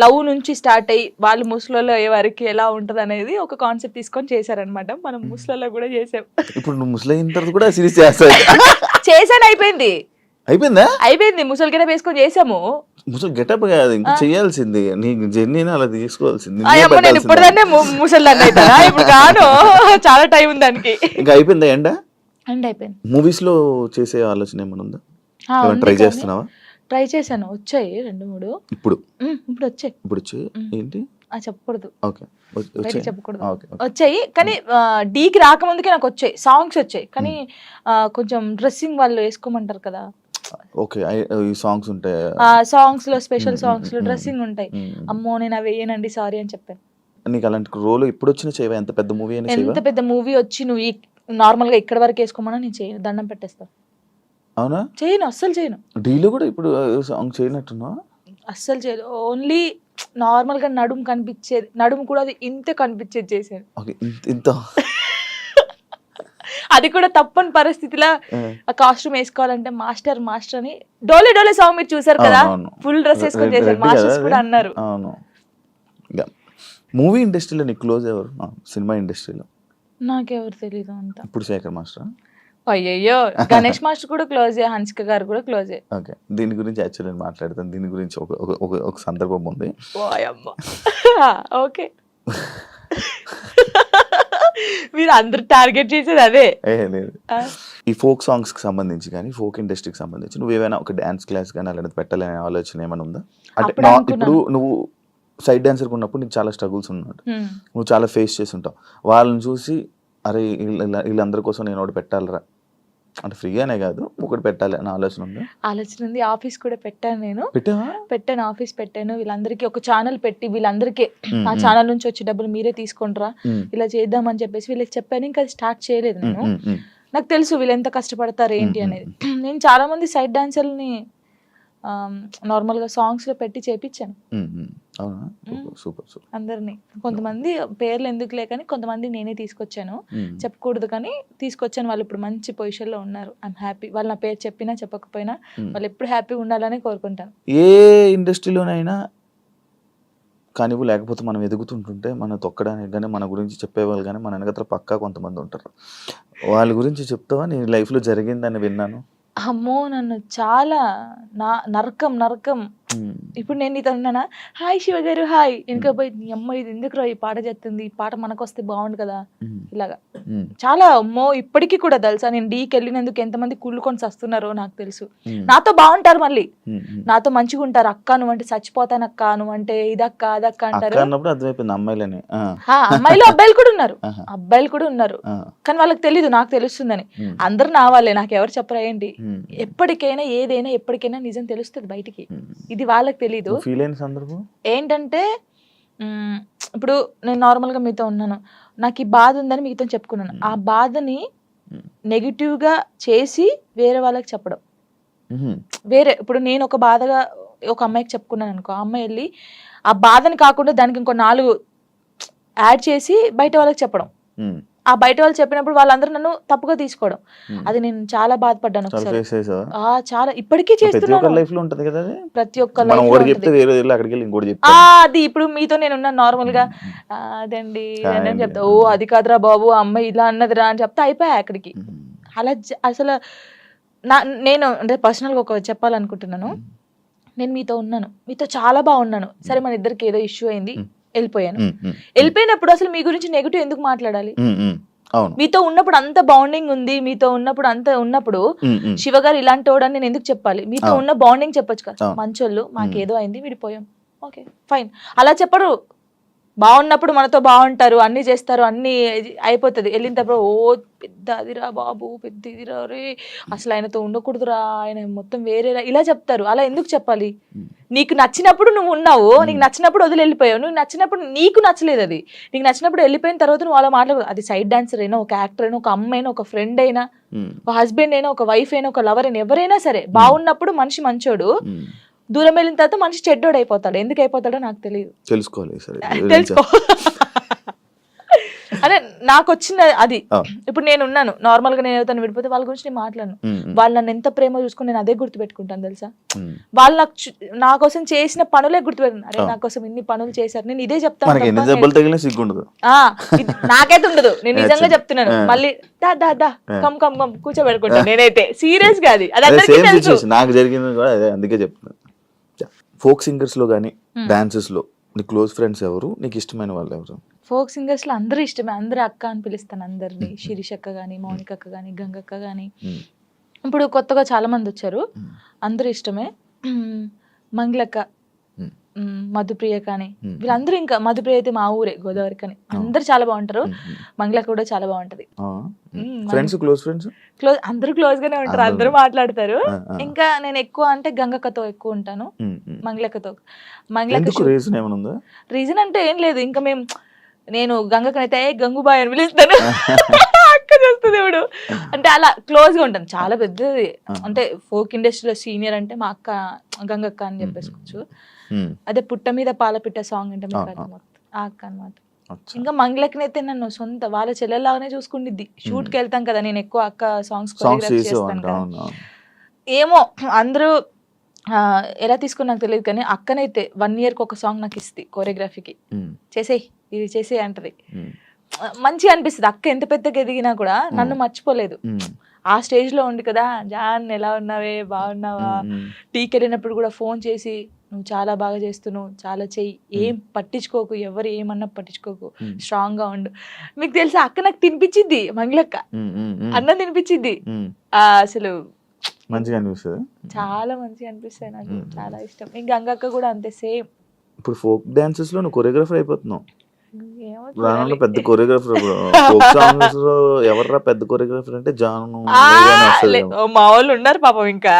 లవ్ నుంచి స్టార్ట్ అయ్యి వాళ్ళు ముసలలో అయ్యే వరకు ఎలా ఉంటది అనేది ఒక కాన్సెప్ట్ తీసుకొని చేశారనమాట. మనం ముసలలో కూడా చేసాం. ఇప్పుడు నువ్వు ముసలైన తర్వాత కూడా సిరీస్ చేస్తావు? చేశాను, అయిపోయింది. ముసలి గెటప్ వేసుకొని చేసాము. ముసలి గెటప్ కాదు, ఇంకా చేయాల్సింది నీ జర్నీని అలా తీసుకోవాల్సింది. నేను ఇప్పుడుదాన్నే ముసలిదాన్ని అవుతానా? ఇప్పుడు కాను, చాలా టైం ఉంది దానికి. ఇంకా అయిపోయిందా? అయిపోయింది. మూవీస్ లో చేసే ఆలోచన ఏమైనా ఉందా? ట్రై చేస్తున్నావా? ట్రై చేశాను, వచ్చాయి 2-3. ఇప్పుడు వచ్చాయి. ఏంటి చెప్పకూడదు, చెప్పకూడదు. ఓకే. వచ్చాయి కానీ డీకి రాకముందుకే నాకు వచ్చాయి, సాంగ్స్ వచ్చాయి. కానీ కొంచెం డ్రెస్సింగ్ వాళ్ళు వేసుకోమంటారు కదా, ఓకే, ఈ సాంగ్స్ ఉంటాయి, సాంగ్స్ లో స్పెషల్ సాంగ్స్ లో డ్రెస్సింగ్ ఉంటాయి. అమ్మో నేను అవి వేయనండి, సారీ అని చెప్పాను. నీకు అలాంటి రోల్ ఎప్పుడు వచ్చినా చేయవా? ఎంత పెద్ద మూవీ అయినా చేయవా? ఎంత పెద్ద మూవీ వచ్చి నువ్వు నార్మల్ గా ఇక్కడ వరకు వేసుకోమన్నా నేను చేయను, దండం పెట్టేస్తా. అవునా? చేయను, అస్సలు చేయను. డీలో కూడా ఇప్పుడు సాంగ్ చేయనట్టున్నా? అస్సలు చేయదు. ఓన్లీ నార్మల్ గా నడుము కనిపించేది, నడుము కూడా అది ఇంతే కనిపించేది చేశాను. ఇంత అది కూడా తప్పని పరిస్థితిలో ఆ కాస్ట్యూమ్ వేసుకోవాలంటే మాస్టర్ అని డోలే సాంగ్ మీరు చూసారు కదా, ఫుల్ డ్రెస్ వేసుకొని చేశారు. మాస్టర్స్ కూడా అన్నారు. మూవీ ఇండస్ట్రీలో నీ క్లోజ్ ఎవరు? సినిమా ఇండస్ట్రీలో నాకెవరు తెలీదు అంత. ఇప్పుడు శేఖర్ మాస్టర్? అయ్యయ్యో, గణేష్ మాస్టర్ కూడా క్లోజే, హన్సిక గారు కూడా క్లోజే. ఓకే, దీని గురించి యాక్చువల్లీ నేను మాట్లాడతాను. దీని గురించి ఒక సందర్భం ఉంది. ఓకే, మీరు అందరు టార్గెట్ చేసేది అదే. లేదు, ఈ ఫోక్ సాంగ్స్ కి సంబంధించి కానీ ఫోక్ ఇండస్ట్రీకి సంబంధించి నువ్వు ఏమైనా ఒక డాన్స్ క్లాస్ కానీ అలాంటిది పెట్టాలనే ఆలోచన ఏమైనా ఉందా? అంటే ఇప్పుడు నువ్వు సైడ్ డాన్సర్ ఉన్నప్పుడు నీకు చాలా స్ట్రగుల్స్ ఉన్నట్టు, నువ్వు చాలా ఫేస్ చేసి ఉంటావు. వాళ్ళని చూసి అరే వీళ్ళందరి కోసం నేను ఒకటి పెట్టాలరా, అంటే ఫ్రీగానే కాదు ఒకటి పెట్టాలి అని ఆలోచన ఉంది? ఆలోచన ఉంది. ఆఫీస్ కూడా పెట్టాను, నేను పెట్టాను, ఆఫీస్ పెట్టాను. వీళ్ళందరికీ ఒక ఛానల్ పెట్టి వీళ్ళందరికీ ఆ ఛానల్ నుంచి వచ్చే డబ్బులు మీరే తీసుకుంటారా, ఇలా చేద్దామని చెప్పేసి వీళ్ళకి చెప్పాను. ఇంకా అది స్టార్ట్ చేయలేదు నేను. నాకు తెలుసు వీళ్ళు ఎంత కష్టపడతారు ఏంటి అనేది. నేను చాలా మంది సైడ్ డాన్సర్ని నార్మల్గా సాంగ్స్లో పెట్టి చేపించాను అవునా, సూపర్ సూపర్. అందరినీ. కొంతమంది పేర్లు ఎందుకులే కానీ కొంతమంది నేనే తీసుకొచ్చాను, చెప్పకూడదు కానీ తీసుకొచ్చాను. వాళ్ళు ఇప్పుడు మంచి పొజిషన్లో ఉన్నారు. I'm happy. వాళ్ళు నా పేరు చెప్పినా చెప్పకపోయినా వాళ్ళు ఎప్పుడు హ్యాపీగా ఉండాలని కోరుకుంటాను. ఏ ఇండస్ట్రీలోనైనా కానివ్వు, లేకపోతే మనం ఎదుగుతుంటుంటే మన తొక్కడానికి కానీ మన గురించి చెప్పేవాళ్ళు కానీ మన వెనకత్ర పక్కా కొంతమంది ఉంటారు. వాళ్ళ గురించి చెప్తావా? నీ లైఫ్లో జరిగిందని విన్నాను. అమ్మో, నన్ను చాలా నరకం. ఇప్పుడు నేను నీతో ఉన్నానా, హాయ్ శివ గారు హాయ్, వెనక పోయి నీ అమ్మ ఇది ఎందుకు ఈ పాట చెప్తుంది, ఈ పాట మనకు వస్తే బాగుండు కదా, ఇలాగా చాలా. అమ్మో ఇప్పటికీ కూడా తెలుసా, నేను డీకి వెళ్ళినందుకు ఎంతమంది కుళ్ళుకొని వస్తున్నారో నాకు తెలుసు. నాతో బాగుంటారు, మళ్ళీ నాతో మంచిగా ఉంటారు. అక్క నువ్వంటే చచ్చిపోతాను, అక్క నువ్వంటే ఇదక్క అదక్క అంటారు. అమ్మాయిలు అబ్బాయిలు కూడా ఉన్నారు, కానీ వాళ్ళకి తెలీదు, నాకు తెలుస్తుందని. అందరు నా వాళ్ళే, నాకు ఎవరు చెప్పరా ఏంటి. ఎప్పటికైనా ఏదైనా ఎప్పటికైనా నిజం తెలుస్తుంది బయటికి, ఇది వాళ్ళకి తెలీదు. ఏంటంటే ఇప్పుడు నేను నార్మల్గా మీతో ఉన్నాను, నాకు ఈ బాధ ఉందని మీతో చెప్పుకున్నాను. ఆ బాధని నెగిటివ్గా చేసి వేరే వాళ్ళకి చెప్పడం వేరే. ఇప్పుడు నేను ఒక బాధగా ఒక అమ్మాయికి చెప్పుకున్నాను అనుకో, ఆ అమ్మాయి వెళ్ళి ఆ బాధని కాకుండా దానికి ఇంకో 4 యాడ్ చేసి బయట వాళ్ళకి చెప్పడం. ఆ బయట వాళ్ళు చెప్పినప్పుడు వాళ్ళందరూ నన్ను తప్పుగా తీసుకోవడం, అది నేను చాలా బాధపడ్డాను. చాలా ఇప్పటికీ చేస్తున్నాను. ప్రతి ఒక్క అది ఇప్పుడు మీతో నేను ఉన్నాను నార్మల్ గా, అదండి అని చెప్తా, ఓ అది కాదురా బాబు అమ్మాయి ఇలా అన్నదిరా అని చెప్తా, అయిపోయా అక్కడికి. అలా అసలు నేను అంటే పర్సనల్ గా ఒక చెప్పాలనుకుంటున్నాను. నేను మీతో ఉన్నాను, మీతో చాలా బాగున్నాను, సరే మన ఇద్దరికి ఏదో ఇష్యూ అయింది, వెళ్ళిపోయాను. వెళ్ళిపోయినప్పుడు అసలు మీ గురించి నెగిటివ్ ఎందుకు మాట్లాడాలి? మీతో ఉన్నప్పుడు అంత బాండింగ్ ఉంది, మీతో ఉన్నప్పుడు అంత ఉన్నప్పుడు శివ గారు ఇలాంటి వాడని నేను ఎందుకు చెప్పాలి? మీతో ఉన్న బాండింగ్ చెప్పొచ్చు కదా, మంచోళ్ళు మాకేదో అయింది విడిపోయాం, ఓకే ఫైన్. అలా చెప్పరు. బాగున్నప్పుడు మనతో బాగుంటారు, అన్ని చేస్తారు, అన్ని అయిపోతుంది. వెళ్ళినప్పుడు ఓ పెద్ద అదిరా బాబు, పెద్ద ఇదిరా రే, అసలు ఆయనతో ఉండకూడదురా, ఆయన మొత్తం వేరేరా, ఇలా చెప్తారు. అలా ఎందుకు చెప్పాలి? నీకు నచ్చినప్పుడు నువ్వు ఉన్నావు, నీకు నచ్చినప్పుడు వదిలి వెళ్ళిపోయావు. నువ్వు నచ్చినప్పుడు నీకు నచ్చలేదు, అది నీకు నచ్చినప్పుడు వెళ్ళిపోయిన తర్వాత నువ్వు అలా మాట్లాడదు. అది సైడ్ డాన్సర్ అయినా, ఒక యాక్టర్ అయినా, ఒక అమ్మాయి అయినా, ఒక ఫ్రెండ్ అయినా, ఒక హస్బెండ్ అయినా, ఒక వైఫ్ అయినా, ఒక లవర్ అయినా, ఎవరైనా సరే బాగున్నప్పుడు మనిషి మంచోడు, దూరం వెళ్ళిన తర్వాత మనిషి చెడ్డోడు అయిపోతాడు. ఎందుకు అయిపోతాడో నాకు తెలియదు, తెలుసుకో. అదే నాకు వచ్చిన అది. ఇప్పుడు నేను ఉన్నాను నార్మల్ గా, నేను ఎవరితో విడిపోతే వాళ్ళ గురించి నేను మాట్లాడను. వాళ్ళు నన్ను ఎంత ప్రేమ చూసుకుని నేను అదే గుర్తుపెట్టుకుంటాను తెలుసా. వాళ్ళు నా కోసం చేసిన పనులే గుర్తుపెట్టుకున్నాను. అరే నా కోసం ఇన్ని పనులు చేశారు, నేను ఇదే చెప్తాను. నాకైతే ఉండదు, నేను నిజంగా చెప్తున్నాను. మళ్ళీ దా దా దా కమ్ కమ్ కమ్ కూర్చోబెట్టుకుంటాను నేనైతే, సీరియస్ గా. అది నాకు జరిగింది కూడా అదే, అందుకే చెప్తున్నాను. ఫోక్ సింగర్స్ లో కానీ డాన్సెస్ లో నీ క్లోజ్ ఫ్రెండ్స్ ఎవరు, నీకు ఇష్టమైన వాళ్ళు ఎవరు? ఫోక్ సింగర్స్ లో అందరూ ఇష్టమే, అందరూ అక్క అని పిలుస్తాను అందరినీ. శిరీష్ అక్క గానీ, మౌనిక అక్క గానీ, గంగక్క గానీ, ఇప్పుడు కొత్తగా చాలా మంది వచ్చారు, అందరూ ఇష్టమే. మంగళక్క, మధుప్రియ కానీ, వీళ్ళందరూ. ఇంకా మధుప్రియ అయితే మా ఊరే, గోదావరి కానీ. అందరు చాలా బాగుంటారు. మంగళక్క కూడా చాలా బాగుంటది. క్లోజ్ అందరూ క్లోజ్ గానే ఉంటారు, అందరూ మాట్లాడతారు. ఇంకా నేను ఎక్కువ అంటే గంగక్కతో ఎక్కువ ఉంటాను, మంగళక్కతో. మంగళక్క రీజన్ అంటే ఏం లేదు, ఇంకా నేను గంగక్కనైతే గంగుబాయ్ అని పిలుస్తాను, అక్క చేస్తుంది ఇప్పుడు. అంటే అలా క్లోజ్ గా ఉంటాను. చాలా పెద్దది అంటే ఫోక్ ఇండస్ట్రీలో సీనియర్ అంటే మా అక్క గంగక్క అని చెప్పేసుకోవచ్చు. అదే పుట్ట మీద పాలపిట్ట సాంగ్ అంటే మీకు ఆ అక్క అనమాట. ఇంకా మంగళక్కనైతే నన్ను సొంత వాళ్ళ చెల్లెల్లాగానే చూసుకుండిద్ది. షూట్ కి వెళ్తాం కదా, నేను ఎక్కువ అక్క సాంగ్స్ కొరియోగ్రాఫ్ చేస్తాను కదా. ఏమో అందరూ ఎలా తీసుకుని నాకు తెలియదు, కానీ అక్కనైతే 1 year కి ఒక సాంగ్ నాకు ఇస్తుంది కొరియోగ్రఫీకి. చేసేయి ఇది చేసేయి అంటది, మంచిగా అనిపిస్తుంది. అక్క ఎంత పెద్దగా ఎదిగినా కూడా నన్ను మర్చిపోలేదు. ఆ స్టేజ్ లో ఉండి కదా, జాన్ ఎలా ఉన్నావే, బాగున్నావా, టీకి వెళ్ళినప్పుడు కూడా ఫోన్ చేసి నువ్వు చాలా బాగా చేస్తున్నావు, చాలా చెయ్యి, ఏం పట్టించుకోకు, ఎవరు ఏమన్నా పట్టించుకోకు, స్ట్రాంగ్ గా ఉండు. మీకు తెలుసా అక్క నాకు తినిపించింది, మంగళక్క అన్నం తినిపించింది. అసలు మంచిగా అనిపిస్తుంది, చాలా మంచిగా అనిపిస్తాయి, నాకు చాలా ఇష్టం. ఇంకా గంగక్క కూడా అంతే సేమ్. ఇప్పుడు ఫోక్ డాన్సెస్ లో నువ్వు కొరియోగ్రాఫర్ అయిపోతున్నావు, పెద్ద కొరియోగ్రాఫర్. ఫోక్ సాంగ్స్ లో ఎవర్రా పెద్ద కొరియోగ్రాఫర్ అంటే జాను, మా వాళ్ళు ఉన్నారు పాపం. ఇంకా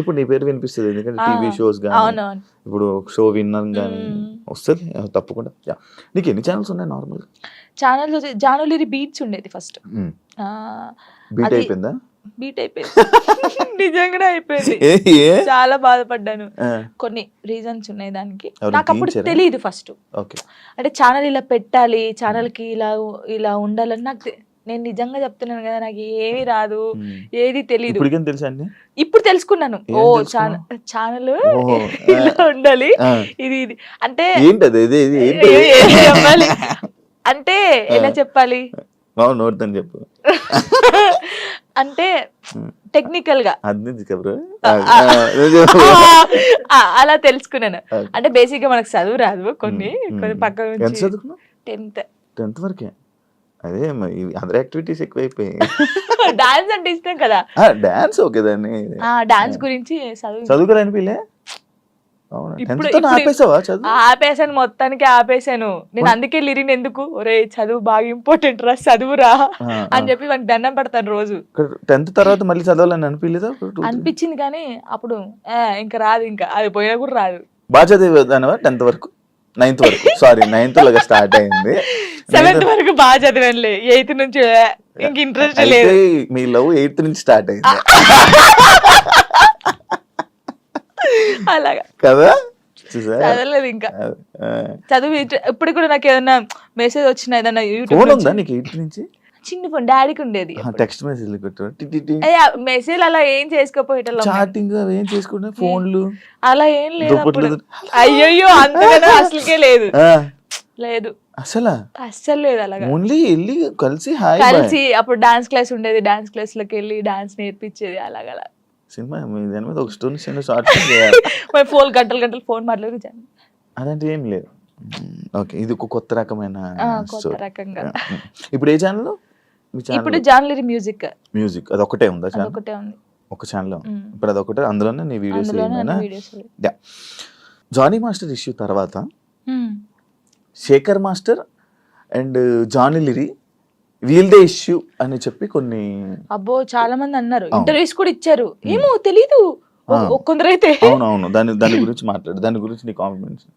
ఇప్పుడు నీ పేరు వినిపిస్తుంది, ఎందుకంటే టీవీ షోస్ కానీ, ఇప్పుడు షో విన్నర్ కానీ వస్తుంది తప్పకుండా. నీకు ఎన్ని ఛానల్స్ ఉన్నాయి నార్మల్? ఛానల్స్ జానులిరి బీట్స్ ఉండేది ఫస్ట్, బీట్ అయిపోయిందా? బీట్ అయిపోయింది. నిజంగానే అయిపోయింది. ఏ చాలా బాధపడ్డాను. కొన్ని రీజన్స్ ఉన్నాయి దానికి. నాకు అప్పుడు తెలియదు ఫస్ట్. ఓకే, అంటే ఛానల్ ఇలా పెట్టాలి, ఛానల్ కి ఇలా ఉండాలని నాకు నేను నిజంగా చెప్తున్నాను కదా, నాకు ఏమీ రాదు, ఏది తెలియదు. తెలుసా అండి? ఇప్పుడు తెలుసుకున్నాను. ఓ ఛానల్ ఇలా ఉండాలి, ఇది అంటే చెప్పాలి అంటే ఎలా చెప్పాలి, చెప్పు అంటే టెక్నికల్ గా అది అలా తెలుసుకున్నాను. అంటే బేసిక్ గా మనకు చదువు రాదు, కొన్ని పక్క నుంచి 10th వరకే. అదే అదర్ యాక్టివిటీస్ ఎక్కువైపోయాయి. డాన్స్ అంటే ఇష్టం కదా, డాన్స్ ఓకే దాన్ని డాన్స్ గురించి చదువుకోలేనిపిలే. ఆపేసాను, మొత్తానికి ఆపేసాను నేను. అందుకే లిరిన్ ఎందుకు ఒరే చదువు బాగా ఇంపార్టెంట్ రా, చదువురా అని చెప్పి వానికి దండం పెడతాను రోజు. 10th తర్వాత మళ్ళీ చదవాలని అనిపించలేదా? అనిపించింది కానీ అప్పుడు ఇంకా రాదు, ఇంకా అది పోయినా కూడా రాదు. బాగా చదివేదానివా 10th వరకు? 9th వరకు, సారీ 9th లాగా స్టార్ట్ అయింది. 7th వరకు బాగా చదివానులే, 8th నుంచి ఇంక ఇంట్రెస్ట్ లేదు. మీ లవ్ 8th నుంచి స్టార్ట్ అయింది అలాగా కదా? చదవలేదు ఇంకా. చదువు ఇప్పుడు కూడా నాకు ఏదైనా మెసేజ్ వచ్చినా ఏదైనా యూట్యూబ్ ఉందా నీకు 8th నుంచి? చిన్న ఫోన్ డాడీకి ఉండేది. టెక్స్ట్ మెసేజ్ మెసేజ్ అలా ఏం చేసుకోపోయేటోళ్ళం, చాటింగ్ ఏం చేసుకుంటే ఫోన్లు అలా ఏం లేదు. అయ్యో అంతగా అసలుకే లేదు, లేదు అస్సలు లేదు. అలాగా ఓన్లీ వెళ్ళి కలిసి అప్పుడు డాన్స్ క్లాస్ ఉండేది, డాన్స్ క్లాస్ లోకి వెళ్ళి డాన్స్ నేర్పించేది. అలాగా సినిమా దాని మీద ఒక స్టోరీ షార్ట్ ఫోన్ గంటలు ఫోన్ మాట్లాడి అదంటే ఏం లేదు. ఓకే, ఇది ఒక కొత్త రకమైన కొత్త రకంగా. ఇప్పుడు ఏ ఛానల్? ఇప్పుడు జాన్లరీ మ్యూజిక్ అది ఒకటే ఉందా? ఒకటే ఉంది, ఒక ఛానల్. ఇప్పుడు అది ఒకటే, అందులోనే నీ వీడియోస్. జానీ మాస్టర్ ఇష్యూ తర్వాత శేఖర్ మాస్టర్ అండ్ జానీ లిరి వీల్దే ఇష్యూ అని చెప్పి కొన్ని చాలా మంది అన్నారు, ఇంటర్వ్యూస్ కూడా ఇచ్చారు. ఏమో తెలీదు కొందరైతే. అవునవును, దాని గురించి మాట్లాడు, దాని గురించి నీ కాంప్లిమెంట్స్.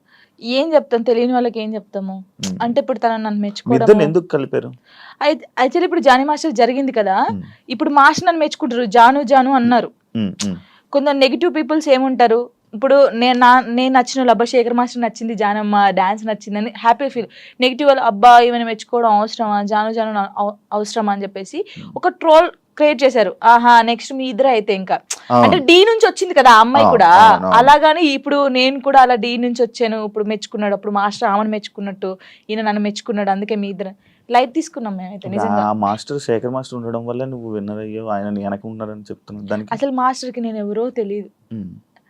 ఏం చెప్తాం, తెలియని వాళ్ళకి ఏం చెప్తాము. అంటే ఇప్పుడు తన నన్ను మెచ్చుకోవడం ఎందుకు కలిపారు? అయితే ఇప్పుడు జానీ మాస్టర్ జరిగింది కదా, ఇప్పుడు మాస్టర్ నన్ను మెచ్చుకుంటారు, జాను అన్నారు. కొందరు నెగిటివ్ పీపుల్స్ ఏముంటారు, ఇప్పుడు నేను నచ్చిన వాళ్ళు, అబ్బా శేఖర్ మాస్టర్ నచ్చింది, జానమ్మ డాన్స్ నచ్చిందని హ్యాపీ ఫీల్. నెగిటివ్ వాళ్ళు, అబ్బా ఏమైనా మెచ్చుకోవడం అవసరమా, జాను అవసరమా అని చెప్పేసి ఒక ట్రోల్ క్రియేట్ చేశారు. ఆహా నెక్స్ట్ మీ ఇద్దరు అయితే ఇంకా, అంటే డి నుంచి వచ్చింది కదా ఆ అమ్మాయి కూడా, అలాగాని ఇప్పుడు నేను కూడా అలా డి నుంచి వచ్చాను, ఇప్పుడు మెచ్చుకున్నాడు, అప్పుడు మాస్టర్ ఆమెను మెచ్చుకున్నట్టు ఈయన నన్ను మెచ్చుకున్నాడు, అందుకే మీ ఇద్దరు లైట్ తీసుకున్నాం మేమైతే. నిజంగా మాస్టర్ శేఖర్ మాస్టర్ ఉండడం వల్ల నువ్వు విన్నర్ అయ్యో, ఆయన వెనక ఉన్నాడని చెప్తున్నాను. దానికి అసలు మాస్టర్ కి నేను ఎవరో తెలియదు,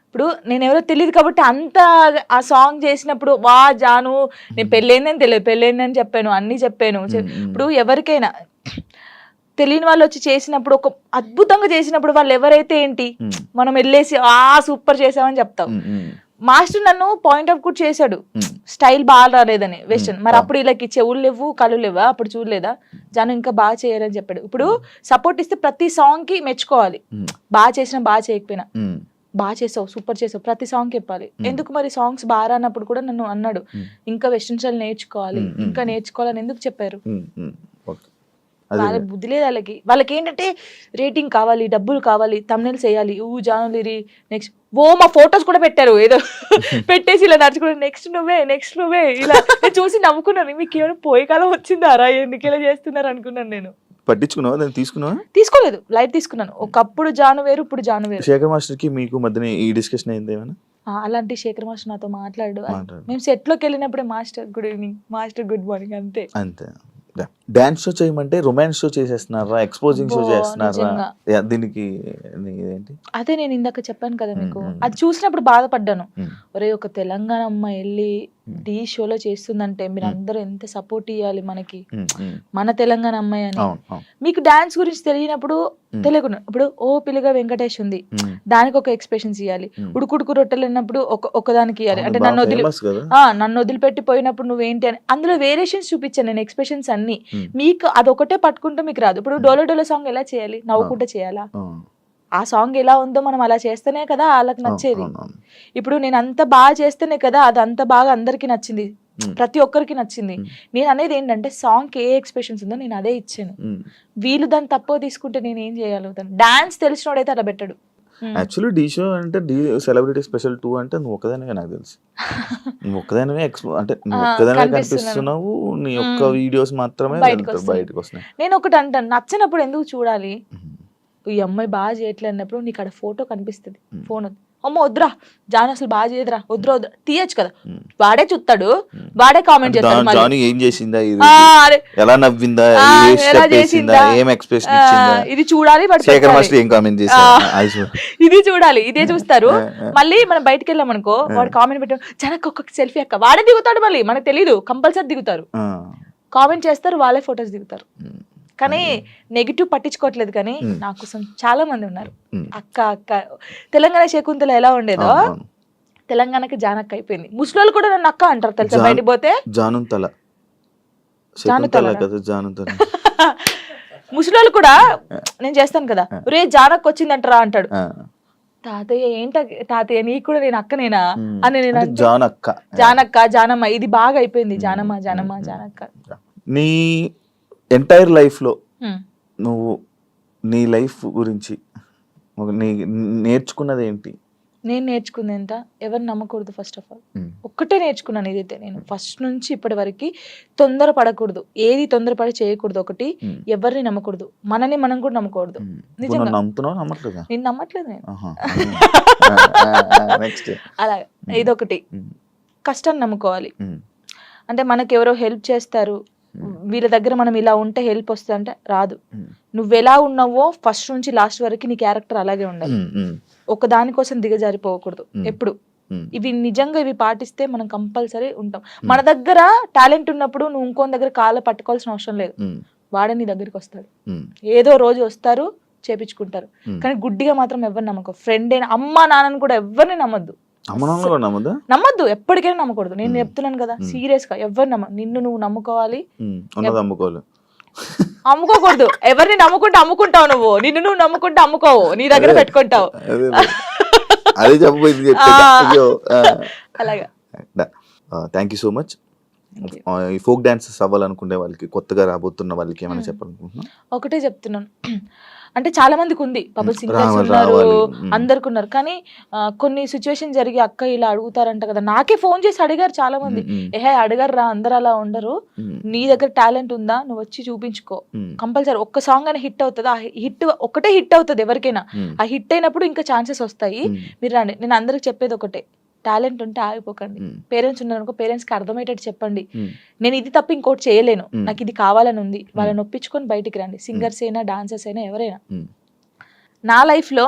ఇప్పుడు నేను ఎవరో తెలియదు కాబట్టి అంత ఆ సాంగ్ చేసినప్పుడు వా జాను నేను పెళ్ళైందని తెలియదు, పెళ్ళైందని చెప్పాను, అన్ని చెప్పాను. ఇప్పుడు ఎవరికైనా తెలియని వాళ్ళు వచ్చి చేసినప్పుడు, ఒక అద్భుతంగా చేసినప్పుడు వాళ్ళు ఎవరైతే ఏంటి, మనం వెళ్ళేసి సూపర్ చేసామని చెప్తాం. మాస్టర్ నన్ను పాయింట్ అవుట్ కూడా చేశాడు, స్టైల్ బాగా రాలేదని వెస్టర్న్. మరి అప్పుడు వీళ్ళకి చెవులు లేవు, కళ్ళు లేవా, అప్పుడు చూడలేదా జాను ఇంకా బాగా చేయాలని చెప్పాడు. ఇప్పుడు సపోర్ట్ ఇస్తే ప్రతి సాంగ్ కి మెచ్చుకోవాలి, బాగా చేసినా బాగా చేయకపోయినా. బాగా చేసావు, సూపర్ చేసావు, ప్రతి సాంగ్ చెప్పాలి. ఎందుకు మరి సాంగ్స్ బాగా రానప్పుడు కూడా నన్ను అన్నాడు, ఇంకా వెస్టర్న్ స్టైల్ నేర్చుకోవాలి, ఇంకా నేర్చుకోవాలని ఎందుకు చెప్పారు? వాళ్ళ బుద్ధి లేదు వాళ్ళకి ఏంటంటే రేటింగ్ కావాలి, డబ్బులు కావాలి, తమ్నెయిల్స్ వేయాలి, జాను లిరి నెక్స్ట్ మా ఫొటోస్ కూడా పెట్టారు ఏదో పెట్టేసి ఇలా నడుచుకుంటే నెక్స్ట్ నువ్వే ఇలా చూసి నవ్వుకున్నాను. మీకు ఏమైనా పోయే కాలం వచ్చిందారా, ఎందుకు ఇలా చేస్తున్నారు అనుకున్నాను. నేను పట్టించుకున్నావా, దాన్ని తీసుకున్నావా? తీసుకోలేదు, లైట్ తీసుకున్నాను. ఒకప్పుడు జాను వేరు, ఇప్పుడు జాను వేరు. శేఖర్ మాస్టర్ కి మీకు మధ్యన ఈ డిస్కషన్ అయింది ఏమైనా? అలాంటి శేఖర్ మాస్టర్ నాతో మాట్లాడు, మేము సెట్ లోకి వెళ్ళినప్పుడే master good evening, master good morning, అంతే. డాన్స్ షో చేయమంటే రొమాన్స్ షో చేసేస్తున్నారా, ఎక్స్పోజింగ్ షో చేస్తున్నారా? దీనికి ఏంటి? అదే నేను ఇందాక చెప్పాను కదా మీకు, అది చూసినప్పుడు బాధపడ్డాను. ఒరే ఒక తెలంగాణ అమ్మాయి వెళ్ళి డి షోలో చేస్తుందంటే మీరు అందరూ ఎంత సపోర్ట్ ఇవ్వాలి మనకి, మన తెలంగాణ అమ్మాయి అని. మీకు డాన్స్ గురించి తెలియనప్పుడు తెలియకుండా, ఇప్పుడు ఓ పిల్లగా వెంకటేష్ ఉంది, దానికి ఒక ఎక్స్ప్రెషన్స్ ఇవ్వాలి. ఉడుకుడుకు రొట్టెలు అన్నప్పుడు ఒకదానికి ఇవ్వాలి. అంటే నన్ను వదిలిపెట్టి పోయినప్పుడు నువ్వేంటి అని అందులో వేరియేషన్స్ చూపించాను నేను, ఎక్స్ప్రెషన్స్ అన్ని. మీకు అదొకటే పట్టుకుంటే మీకు రాదు. ఇప్పుడు డోలో డోలో సాంగ్ ఎలా చేయాలి, నవ్వుకుంటే చేయాలా? ఆ సాంగ్ ఎలా ఉందో మనం అలా చేస్తేనే కదా వాళ్ళకి నచ్చేది. ఇప్పుడు నేను అంత బాగా చేస్తేనే కదా అది అంత బాగా అందరికి నచ్చింది. ప్రతి ఒక్కరికి నచ్చింది. నేను అనేది ఏంటంటే సాంగ్ ఏ ఎక్స్ప్రెషన్స్ ఉందో నేను అదే ఇచ్చాను. వీళ్ళు దాన్ని తక్కువ తీసుకుంటే నేను ఏం చేయగలుగుతాను? డాన్స్ తెలిసినోడైతే అలా పెట్టడు. యాక్చువల్లీ డీ షో అంటే డీ సెలబ్రిటీ స్పెషల్ 2 అంటే నువ్వు ఒక్కదానివే నాకు తెలుసు. నువ్వు ఒక్కదానివే అంటే నువ్వు ఒక్కదానివే కనిపిస్తున్నావు. నీ యొక్క వీడియోస్ మాత్రమే బయటకు వస్తున్నాయి. నేను ఒకటి అంటాను, నచ్చినప్పుడు ఎందుకు చూడాలి? ఈ అమ్మాయి బాగా చేయట్లేదు అన్నప్పుడు నీకు అక్కడ ఫోటో కనిపిస్తుంది, ఫోన్ అమ్మ వద్దురా జాను అసలు బాగా చేయదురా, వద్దురా వద్దురా తీయచ్చు కదా. వాడే చూస్తాడు, వాడే కామెంట్ చేస్తాడు. జాను ఏం చేసిందా, ఎలా నవ్విందా, ఎలా చేసిందా, ఏం ఎక్స్ప్రెషన్ ఇచ్చిందా, ఇది చూడాలి. శేఖర్ మాస్టర్ ఏం కామెంట్ చేశారు, ఇది చూడాలి, ఇదే చూస్తారు. మళ్ళీ మనం బయటకు వెళ్ళాం అనుకో, వాడు కామెంట్ పెట్టాడు జనకు ఒక్కొక్క సెల్ఫీ అక్క, వాడే దిగుతాడు. మళ్ళీ మనకు తెలీదు, కంపల్సరీ దిగుతారు, కామెంట్ చేస్తారు, వాళ్ళే ఫొటోస్ దిగుతారు. కానీ నెగిటివ్ పట్టించుకోవట్లేదు. కానీ నా కోసం చాలా మంది ఉన్నారు. అక్క అక్క తెలంగాణ శకుంతల ఎలా ఉండేదో తెలంగాణకి జానక్క అయిపోయింది. ముస్లింలు కూడా నన్ను అక్క అంటారు తెలుసా, బయటికి పోతే ముస్లింలు కూడా నేను చేస్తాను కదా, రే జానక్క వచ్చిందంటారా అంటాడు. తాతయ్య ఏంట తాతయ్య నీకు కూడా నేను అక్కనేనా అని నేను జానక్క జానమ్మ ఇది బాగా అయిపోయింది. జానమ్మ జానమ్మ జానక్క. నీ ఎంటైర్ లైఫ్లో నువ్వు నీ లైఫ్ గురించి నేర్చుకున్నది ఏంటి? నేను నేర్చుకుంది ఎంత, ఎవరిని నమ్మకూడదు. ఫస్ట్ ఆఫ్ ఆల్ ఒక్కటే నేర్చుకున్నాను. ఇదైతే నేను ఫస్ట్ నుంచి ఇప్పటి వరకు తొందరపడకూడదు, ఏది తొందరపడి చేయకూడదు. ఒకటి, ఎవరిని నమ్మకూడదు, మనని మనం కూడా నమ్మకూడదు. నిజంగా నేను నమ్మట్లేదు నేను. అలాగే ఇదొకటి. కష్టాన్ని నమ్ముకోవాలి. అంటే మనకు ఎవరో హెల్ప్ చేస్తారు, వీళ్ళ దగ్గర మనం ఇలా ఉంటే హెల్ప్ వస్తుంది అంటే రాదు. నువ్వు ఎలా ఉన్నావో ఫస్ట్ నుంచి లాస్ట్ వరకు నీ క్యారెక్టర్ అలాగే ఉండాలి. ఒక దానికోసం దిగజారిపోకూడదు ఎప్పుడు. ఇవి నిజంగా ఇవి పాటిస్తే మనం కంపల్సరీ ఉంటాం. మన దగ్గర టాలెంట్ ఉన్నప్పుడు నువ్వు ఇంకో దగ్గర కాళ్ళ పట్టుకోవాల్సిన అవసరం లేదు. వాడే నీ దగ్గరికి వస్తాడు, ఏదో రోజు వస్తారు, చేపించుకుంటారు. కానీ గుడ్డిగా మాత్రం ఎవరిని నమ్మకం. ఫ్రెండ్ అయినా అమ్మ నాన్నని కూడా ఎవరిని నమ్మద్దు. నమ్మద్దు, ఎప్పటికైనా నమ్మకూడదు. నేను చెప్తున్నాను కదా, సీరియస్ గా ఎవరు నిన్ను నువ్వు నమ్ముకోవాలి, అమ్ముకోకూడదు. ఎవరిని నమ్ముకుంటే అమ్ముకుంటావు నువ్వు, నిన్ను నువ్వు నమ్ముకుంటే అమ్ముకోవు, నీ దగ్గర పెట్టుకుంటావు. అలాగా. Thank you so much. ఈ ఫోక్ డాన్సెస్ అవ్వాలనుకునే వాళ్ళకి, కొత్తగా రాబోతున్న వాళ్ళకి ఏమైనా చెప్పాలనుకుంటున్నా? ఒకటే చెప్తున్నాను, అంటే చాలా మందికి ఉంది, పబుల్ సింగర్స్ ఉన్నారు, అందరికి ఉన్నారు. కానీ కొన్ని సిచ్యువేషన్ జరిగి అక్క ఇలా అడుగుతారంట కదా, నాకే ఫోన్ చేసి అడిగారు చాలా మంది. అడిగారు రా, అందరు అలా ఉండరు, నీ దగ్గర టాలెంట్ ఉందా, నువ్వు వచ్చి చూపించుకో, కంపల్సరీ ఒక్క సాంగ్ అని హిట్ అవుతుంది. ఆ హిట్ ఒకటే హిట్ అవుతుంది ఎవరికైనా. ఆ హిట్ అయినప్పుడు ఇంకా ఛాన్సెస్ వస్తాయి, మీరు రండి. నేను అందరికి చెప్పేది ఒకటే, టాలెంట్ ఉంటే ఆగిపోకండి. పేరెంట్స్ ఉన్నారనుకో, పేరెంట్స్ కి అర్థమయ్యేటట్టు చెప్పండి, నేను ఇది తప్ప ఇంకోటి చేయలేను, నాకు ఇది కావాలని ఉంది, వాళ్ళని ఒప్పించుకొని బయటికి రండి. సింగర్స్ అయినా డాన్సర్స్ అయినా ఎవరైనా. నా లైఫ్ లో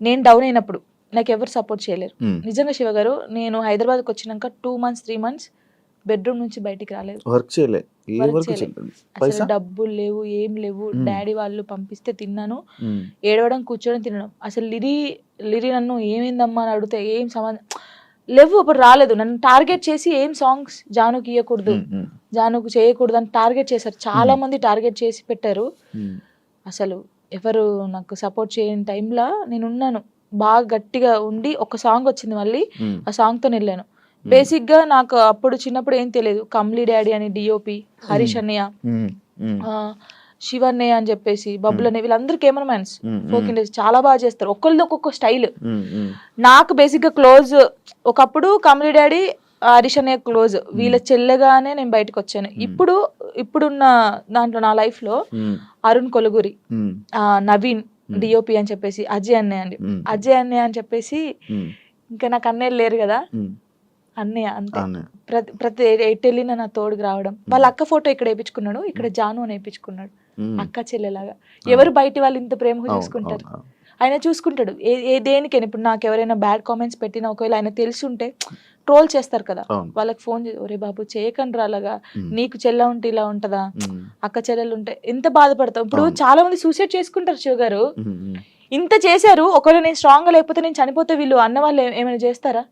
నేను డౌన్ అయినప్పుడు నాకు ఎవరు సపోర్ట్ చేయలేరు. నిజంగా శివ గారు, నేను హైదరాబాద్కి వచ్చినాక 2 months 3 months బెడ్రూమ్ నుంచి బయటికి రాలేదు. అసలు డబ్బులు లేవు, ఏం లేవు. డాడీ వాళ్ళు పంపిస్తే తిన్నాను, ఏడవడం కూర్చోవడం తినడం. అసలు లిరి నన్ను ఏమైందమ్మా అని అడిగితే ఏం సంబంధం లేవు, అప్పుడు రాలేదు. నన్ను టార్గెట్ చేసి ఏం సాంగ్స్ జానుకి ఇవ్వకూడదు, జానుకు చేయకూడదు అని టార్గెట్ చేశారు. చాలా మంది టార్గెట్ చేసి పెట్టారు. అసలు ఎవరు నాకు సపోర్ట్ చేయని టైంలో నేను ఉన్నాను, బాగా గట్టిగా ఉండి ఒక సాంగ్ వచ్చింది, మళ్ళీ ఆ సాంగ్ తో వెళ్ళాను. బేసిక్ గా నాకు అప్పుడు చిన్నప్పుడు ఏం తెలియదు. కమ్లీ డాడీ అని డిఓపి, హరీష్ అన్నయ్య, శివన్నయ్య అని చెప్పేసి, బబ్బుల్ అనే, వీళ్ళందరూ కెమెరామెన్స్, ఫోక్ ఇండస్ట్రీ చాలా బాగా చేస్తారు. ఒక్కరిది ఒక్కొక్క స్టైల్. నాకు బేసిక్ గా క్లోజ్ ఒకప్పుడు కమ్లీ డాడీ, హరీష్ అన్నయ్య క్లోజ్. వీళ్ళ చెల్లెగానే నేను బయటకు వచ్చాను. ఇప్పుడున్న దాంట్లో నా లైఫ్ లో అరుణ్ కొలుగురి, నవీన్ డిఓపి అని చెప్పేసి, అజయ్ అన్నయ్య అని చెప్పేసి, ఇంకా నాకు అన్నయ్యలు లేరు కదా, అన్నయ్య అంతే. ప్రతి ఎటు వెళ్ళినా నా తోడుకు రావడం. వాళ్ళ అక్క ఫోటో ఇక్కడ వేయించుకున్నాడు, ఇక్కడ జాను అని వేయించుకున్నాడు, అక్క చెల్లెలాగా. ఎవరు బయట వాళ్ళు ఇంత ప్రేమగా చూసుకుంటారు, ఆయన చూసుకుంటాడు. దేనికైనా ఇప్పుడు నాకు ఎవరైనా బ్యాడ్ కామెంట్స్ పెట్టినా, ఒకవేళ ఆయన తెలిసి ఉంటే ట్రోల్ చేస్తారు కదా, వాళ్ళకి ఫోన్ చేసి, ఒరే బాబు చేయకండి అలాగా, నీకు చెల్ల ఉంటే ఇలా ఉంటదా, అక్క చెల్లెలు ఉంటే ఎంత బాధపడతాం. ఇప్పుడు చాలా మంది సూసైడ్ చేసుకుంటారు శివ గారు. ఇంత చేశారు, ఒకవేళ నేను స్ట్రాంగ్ గా లేకపోతే, నేను చనిపోతే వీళ్ళు అన్న వాళ్ళు ఏమైనా చేస్తారా?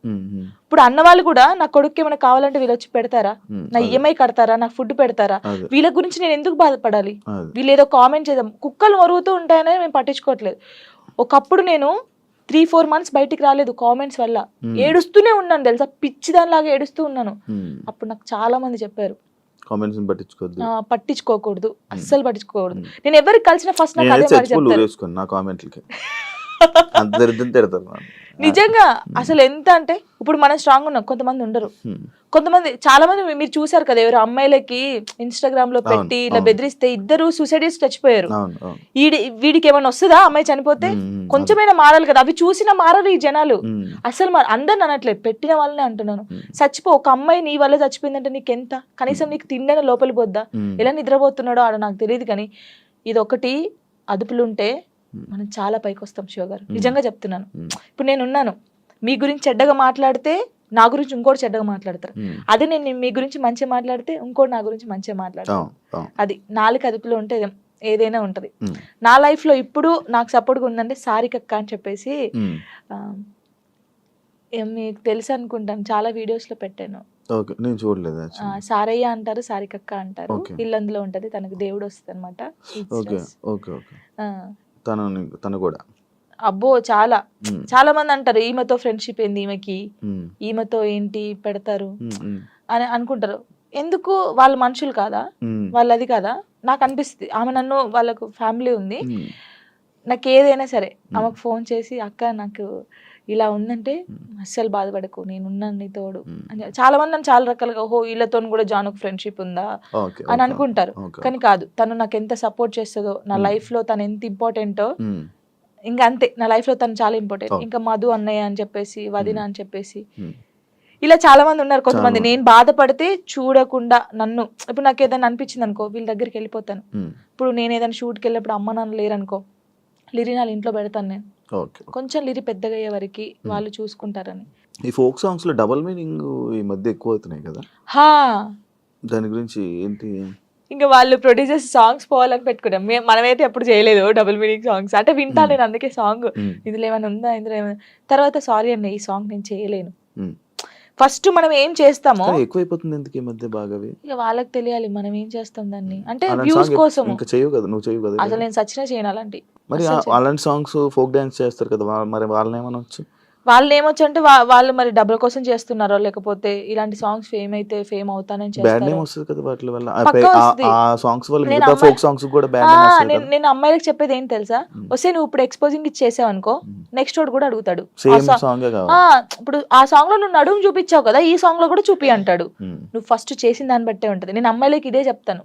ఇప్పుడు అన్న వాళ్ళు కూడా నా కొడుకు ఏమైనా కావాలంటే వీళ్ళు వచ్చి పెడతారా, నా ఈఎంఐ కడతారా, నాకు ఫుడ్ పెడతారా? వీళ్ళ గురించి నేను ఎందుకు బాధపడాలి? వీళ్ళు ఏదో కామెంట్ చేద్దాం, కుక్కలు మరుగుతూ ఉంటాయని మేము పట్టించుకోవట్లేదు. ఒకప్పుడు నేను 3-4 months బయటికి రాలేదు కామెంట్స్ వల్ల. ఏడుస్తూనే ఉన్నాను తెలుసా, పిచ్చి దానిలాగా ఏడుస్తూ ఉన్నాను. అప్పుడు నాకు చాలా మంది చెప్పారు కామెంట్స్ పట్టించుకోవద్దు, పట్టించుకోకూడదు, అస్సలు పట్టించుకోకూడదు. నేను ఎవరికి కలిసిన ఫస్ట్ నాకు అదే మాట చెప్తారు. నా కామెంట్లకి అంత దరిద్రం తిడతారు నిజంగా. అసలు ఎంత అంటే ఇప్పుడు మనం స్ట్రాంగ్ ఉన్నాం, కొంతమంది ఉండరు. కొంతమంది చాలా మంది మీరు చూసారు కదా, ఎవరు అమ్మాయిలకి ఇన్స్టాగ్రామ్ లో పెట్టి ఇలా బెదిరిస్తే 2 సూసైడ్ చేసి చచ్చిపోయారు. వీడికి ఏమైనా వస్తుందా అమ్మాయి చనిపోతే? కొంచెమైనా మారాలి కదా. అవి చూసినా మారరు ఈ జనాలు అసలు. అందరిని అనట్లేదు, పెట్టిన వాళ్ళనే అంటున్నాను. చచ్చిపో, ఒక అమ్మాయి నీ వల్ల చచ్చిపోయిందంటే నీకెంత, కనీసం నీకు తిండైనా లోపలి పోద్దా? ఎలా నిద్రపోతున్నాడో ఆడ నాకు తెలియదు. కానీ ఇది ఒకటి అదుపులు ఉంటే మనం చాలా పైకి వస్తాం శివ గారు, నిజంగా చెప్తున్నాను. ఇప్పుడు నేను ఉన్నాను, మీ గురించి చెడ్డగా మాట్లాడితే నా గురించి ఇంకోటి చెడ్డగా మాట్లాడతారు. అదే నేను మీ గురించి మంచిగా మాట్లాడితే ఇంకోటి నా గురించి మంచిగా మాట్లాడతారు. అది నాలుగు అదుపులో ఉంటే ఏదైనా ఉంటది. నా లైఫ్ లో ఇప్పుడు నాకు సపోర్ట్గా ఉందంటే సారికక్క అని చెప్పేసి, మీకు తెలుసు అనుకుంటాను, చాలా వీడియోస్ లో పెట్టాను. సారయ్య అంటారు, సారికక్క అంటారు. ఇల్లందులో ఉంటది, తనకు దేవుడు వస్తుంది అనమాట. తను కూడా అబ్బో చాలా చాలా మంది అంటారు ఈమెతో ఫ్రెండ్షిప్ ఏంది, ఈమెతో ఏంటి పెడతారు అని అనుకుంటారు. ఎందుకు? వాళ్ళ మనుషులు కాదా, వాళ్ళు అది కాదా? నాకు అనిపిస్తుంది ఆమె నన్ను, వాళ్ళకు ఫ్యామిలీ ఉంది, నాకు ఏదైనా సరే ఆమెకు ఫోన్ చేసి అక్క నాకు ఇలా ఉందంటే అస్సలు బాధపడకు, నేనున్నాను నీ తోడు అని. చాలా మంది నన్ను చాలా రకాలుగా, ఓహో వీళ్ళతో కూడా జానుకు ఫ్రెండ్షిప్ ఉందా అని అనుకుంటారు. కానీ కాదు, తను నాకు ఎంత సపోర్ట్ చేస్తుందో, నా లైఫ్ లో తను ఎంత ఇంపార్టెంటో, ఇంకా అంతే. నా లైఫ్ లో తను చాలా ఇంపార్టెంట్. ఇంకా మధు అన్నయ్య అని చెప్పేసి, వదిన అని చెప్పేసి, ఇలా చాలా మంది ఉన్నారు. కొంతమంది నేను బాధపడితే చూడకుండా నన్ను, ఇప్పుడు నాకు ఏదైనా అనిపించింది అనుకో, వీళ్ళ దగ్గరికి వెళ్ళిపోతాను. ఇప్పుడు నేను ఏదైనా షూట్కి వెళ్ళినప్పుడు అమ్మ నాన్న లేరనుకో, లిరి నా ఇంట్లో పెడతాను నేను, కొంచెం లిరి పెద్దగా అయ్యే వరకు వాళ్ళు చూసుకుంటారని. ఈ ఫోక్ సాంగ్స్ లో డబుల్ మీనింగ్ ఈ మధ్య ఎక్కువ అవుతున్నాయి కదా, దాని గురించి ఏంటి? ఇంకా వాళ్ళు ప్రొడ్యూసర్స్ సాంగ్స్ పోవాలని పెట్టుకున్నాం, మనమైతే ఎప్పుడు చేయలేదు డబుల్ మీనింగ్ సాంగ్స్. అంటే వింటా నేను, అందుకే సాంగ్ ఇందులో ఏమైనా ఉందా, ఇందులో ఏమైనా. తర్వాత సారీ అండి, ఈ సాంగ్ నేను చేయలేను. ఫస్ట్ మనం ఏం చేస్తామో ఎక్కువైపోతుంది ఎందుకు ఈ మధ్య బాగా, ఇక వాళ్ళకి తెలియాలి మనం ఏం చేస్తాం దాన్ని. అంటే వ్యూస్ కోసం. అసలు నేను సచ్చినా చేయను అలాంటి. మరి అలాంటి సాంగ్స్ ఫోక్ డాన్స్ చేస్తారు కదా, మరి వాళ్ళని ఏమనొచ్చు? వాళ్ళు ఏమొచ్చు అంటే వాళ్ళు మరి డబ్బుల కోసం చేస్తున్నారో, లేకపోతే ఇలాంటి సాంగ్స్ ఫేమ్ అయితే ఫేమ్ అవుతానని చేస్తారు. నేను అమ్మాయిలకు చెప్పేది ఏంటి తెలుసా, వస్తే నువ్వు ఇప్పుడు ఎక్స్పోజింగ్ ఇచ్చేసావు అనుకో, నెక్స్ట్ వాడు కూడా అడుగుతాడు. ఇప్పుడు ఆ సాంగ్ లో నువ్వు నడుము చూపించావు కదా, ఈ సాంగ్ లో కూడా చూపి అంటాడు. నువ్వు ఫస్ట్ చేసిన దాన్ని బట్టే ఉంటది. నేను అమ్మాయిలకి ఇదే చెప్తాను.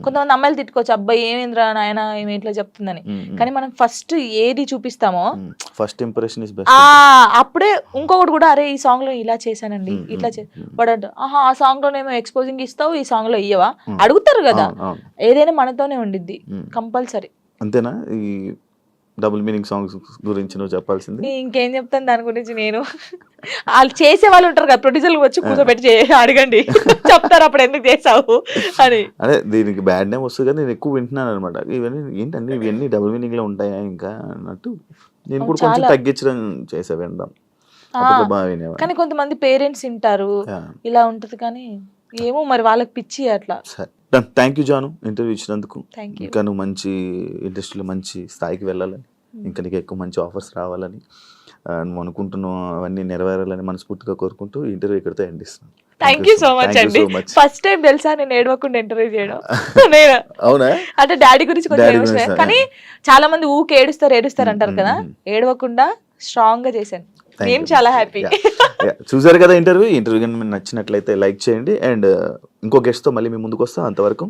కొంతమంది అమ్మాయిలు తిట్టుకోవచ్చు, అబ్బాయి ఏమేంద్రా నాయన ఏమి ఇట్లా చెప్తుందని. కానీ మనం ఫస్ట్ ఏది చూపిస్తామో ఫస్ట్ ఇంప్రెషన్ అప్పుడే ఇంకొకటి కూడా, అరే ఈ సాంగ్ లో ఇలా చేశానండి, ఇట్లా వాడు ఆహా ఆ సాంగ్ లోనేమో ఎక్స్పోజింగ్ ఇస్తావు, ఈ సాంగ్ లో ఇయ్యవా అడుగుతారు కదా. ఏదైనా మనతోనే ఉండిద్ది కంపల్సరీ. అంతేనా? ఈ డబుల్ మీనింగ్ సాంగ్స్ గురించి నువ్వు చెప్పాల్సింది ఇంకేం చెప్తాను దాని గురించి. నేను వాళ్ళు చేసే వాళ్ళు ఉంటారు కదా, ప్రొడ్యూసర్లు వచ్చి కూర్చోబెట్టి అడగండి, చెప్తారు అప్పుడు ఎందుకు చేసావు అని. అదే దీనికి బ్యాడ్ నేమ్ వస్తుంది కదా, నేను ఎక్కువ వింటున్నాను అనమాట. ఇవన్నీ ఏంటండి, ఇవన్నీ డబుల్ మీనింగ్ లో ఉంటాయా ఇంకా అన్నట్టు నేను కూడా కొంచెం తగ్గించడం చేసా వినడం. కానీ కొంతమంది పేరెంట్స్ వింటారు, ఇలా ఉంటది. కానీ ఏమో మరి వాళ్ళకి పిచ్చి అట్లా. థ్యాంక్ యూ జాను, ఇంటర్వ్యూ ఇచ్చినందుకు. ఇంకా నువ్వు మంచి ఇండస్ట్రీలో మంచి స్థాయికి వెళ్ళాలని, ఇంకా నీకు ఎక్కువ మంచి ఆఫర్స్ రావాలని, నువ్వు అనుకుంటున్నావు అవన్నీ నెరవేరాలని మనస్ఫూర్తిగా కోరుకుంటూ ఈ ఇంటర్వ్యూ ఇక్కడితో ఎండ్ ఇస్తున్నాను. థ్యాంక్ యూ సో మచ్ అండి. ఫస్ట్ టైం తెలుసా నేను ఏడవకుండా ఇంటర్వ్యూ చేయడం. అవునా? అంటే డాడీ గురించి కొంచెం ఏడుస్తాను, కానీ చాలా మంది ఊకే ఏడుస్తారు అంటారు కదా, ఏడవకుండా స్ట్రాంగ్ గా చేశాను. నేను చాలా హ్యాపీ. చూసారు కదా ఇంటర్వ్యూ కానీ మీకు నచ్చినట్లయితే లైక్ చేయండి. అండ్ ఇంకో గెస్ట్ తో మళ్ళీ మీ ముందుకు వస్తాం. అంతవరకు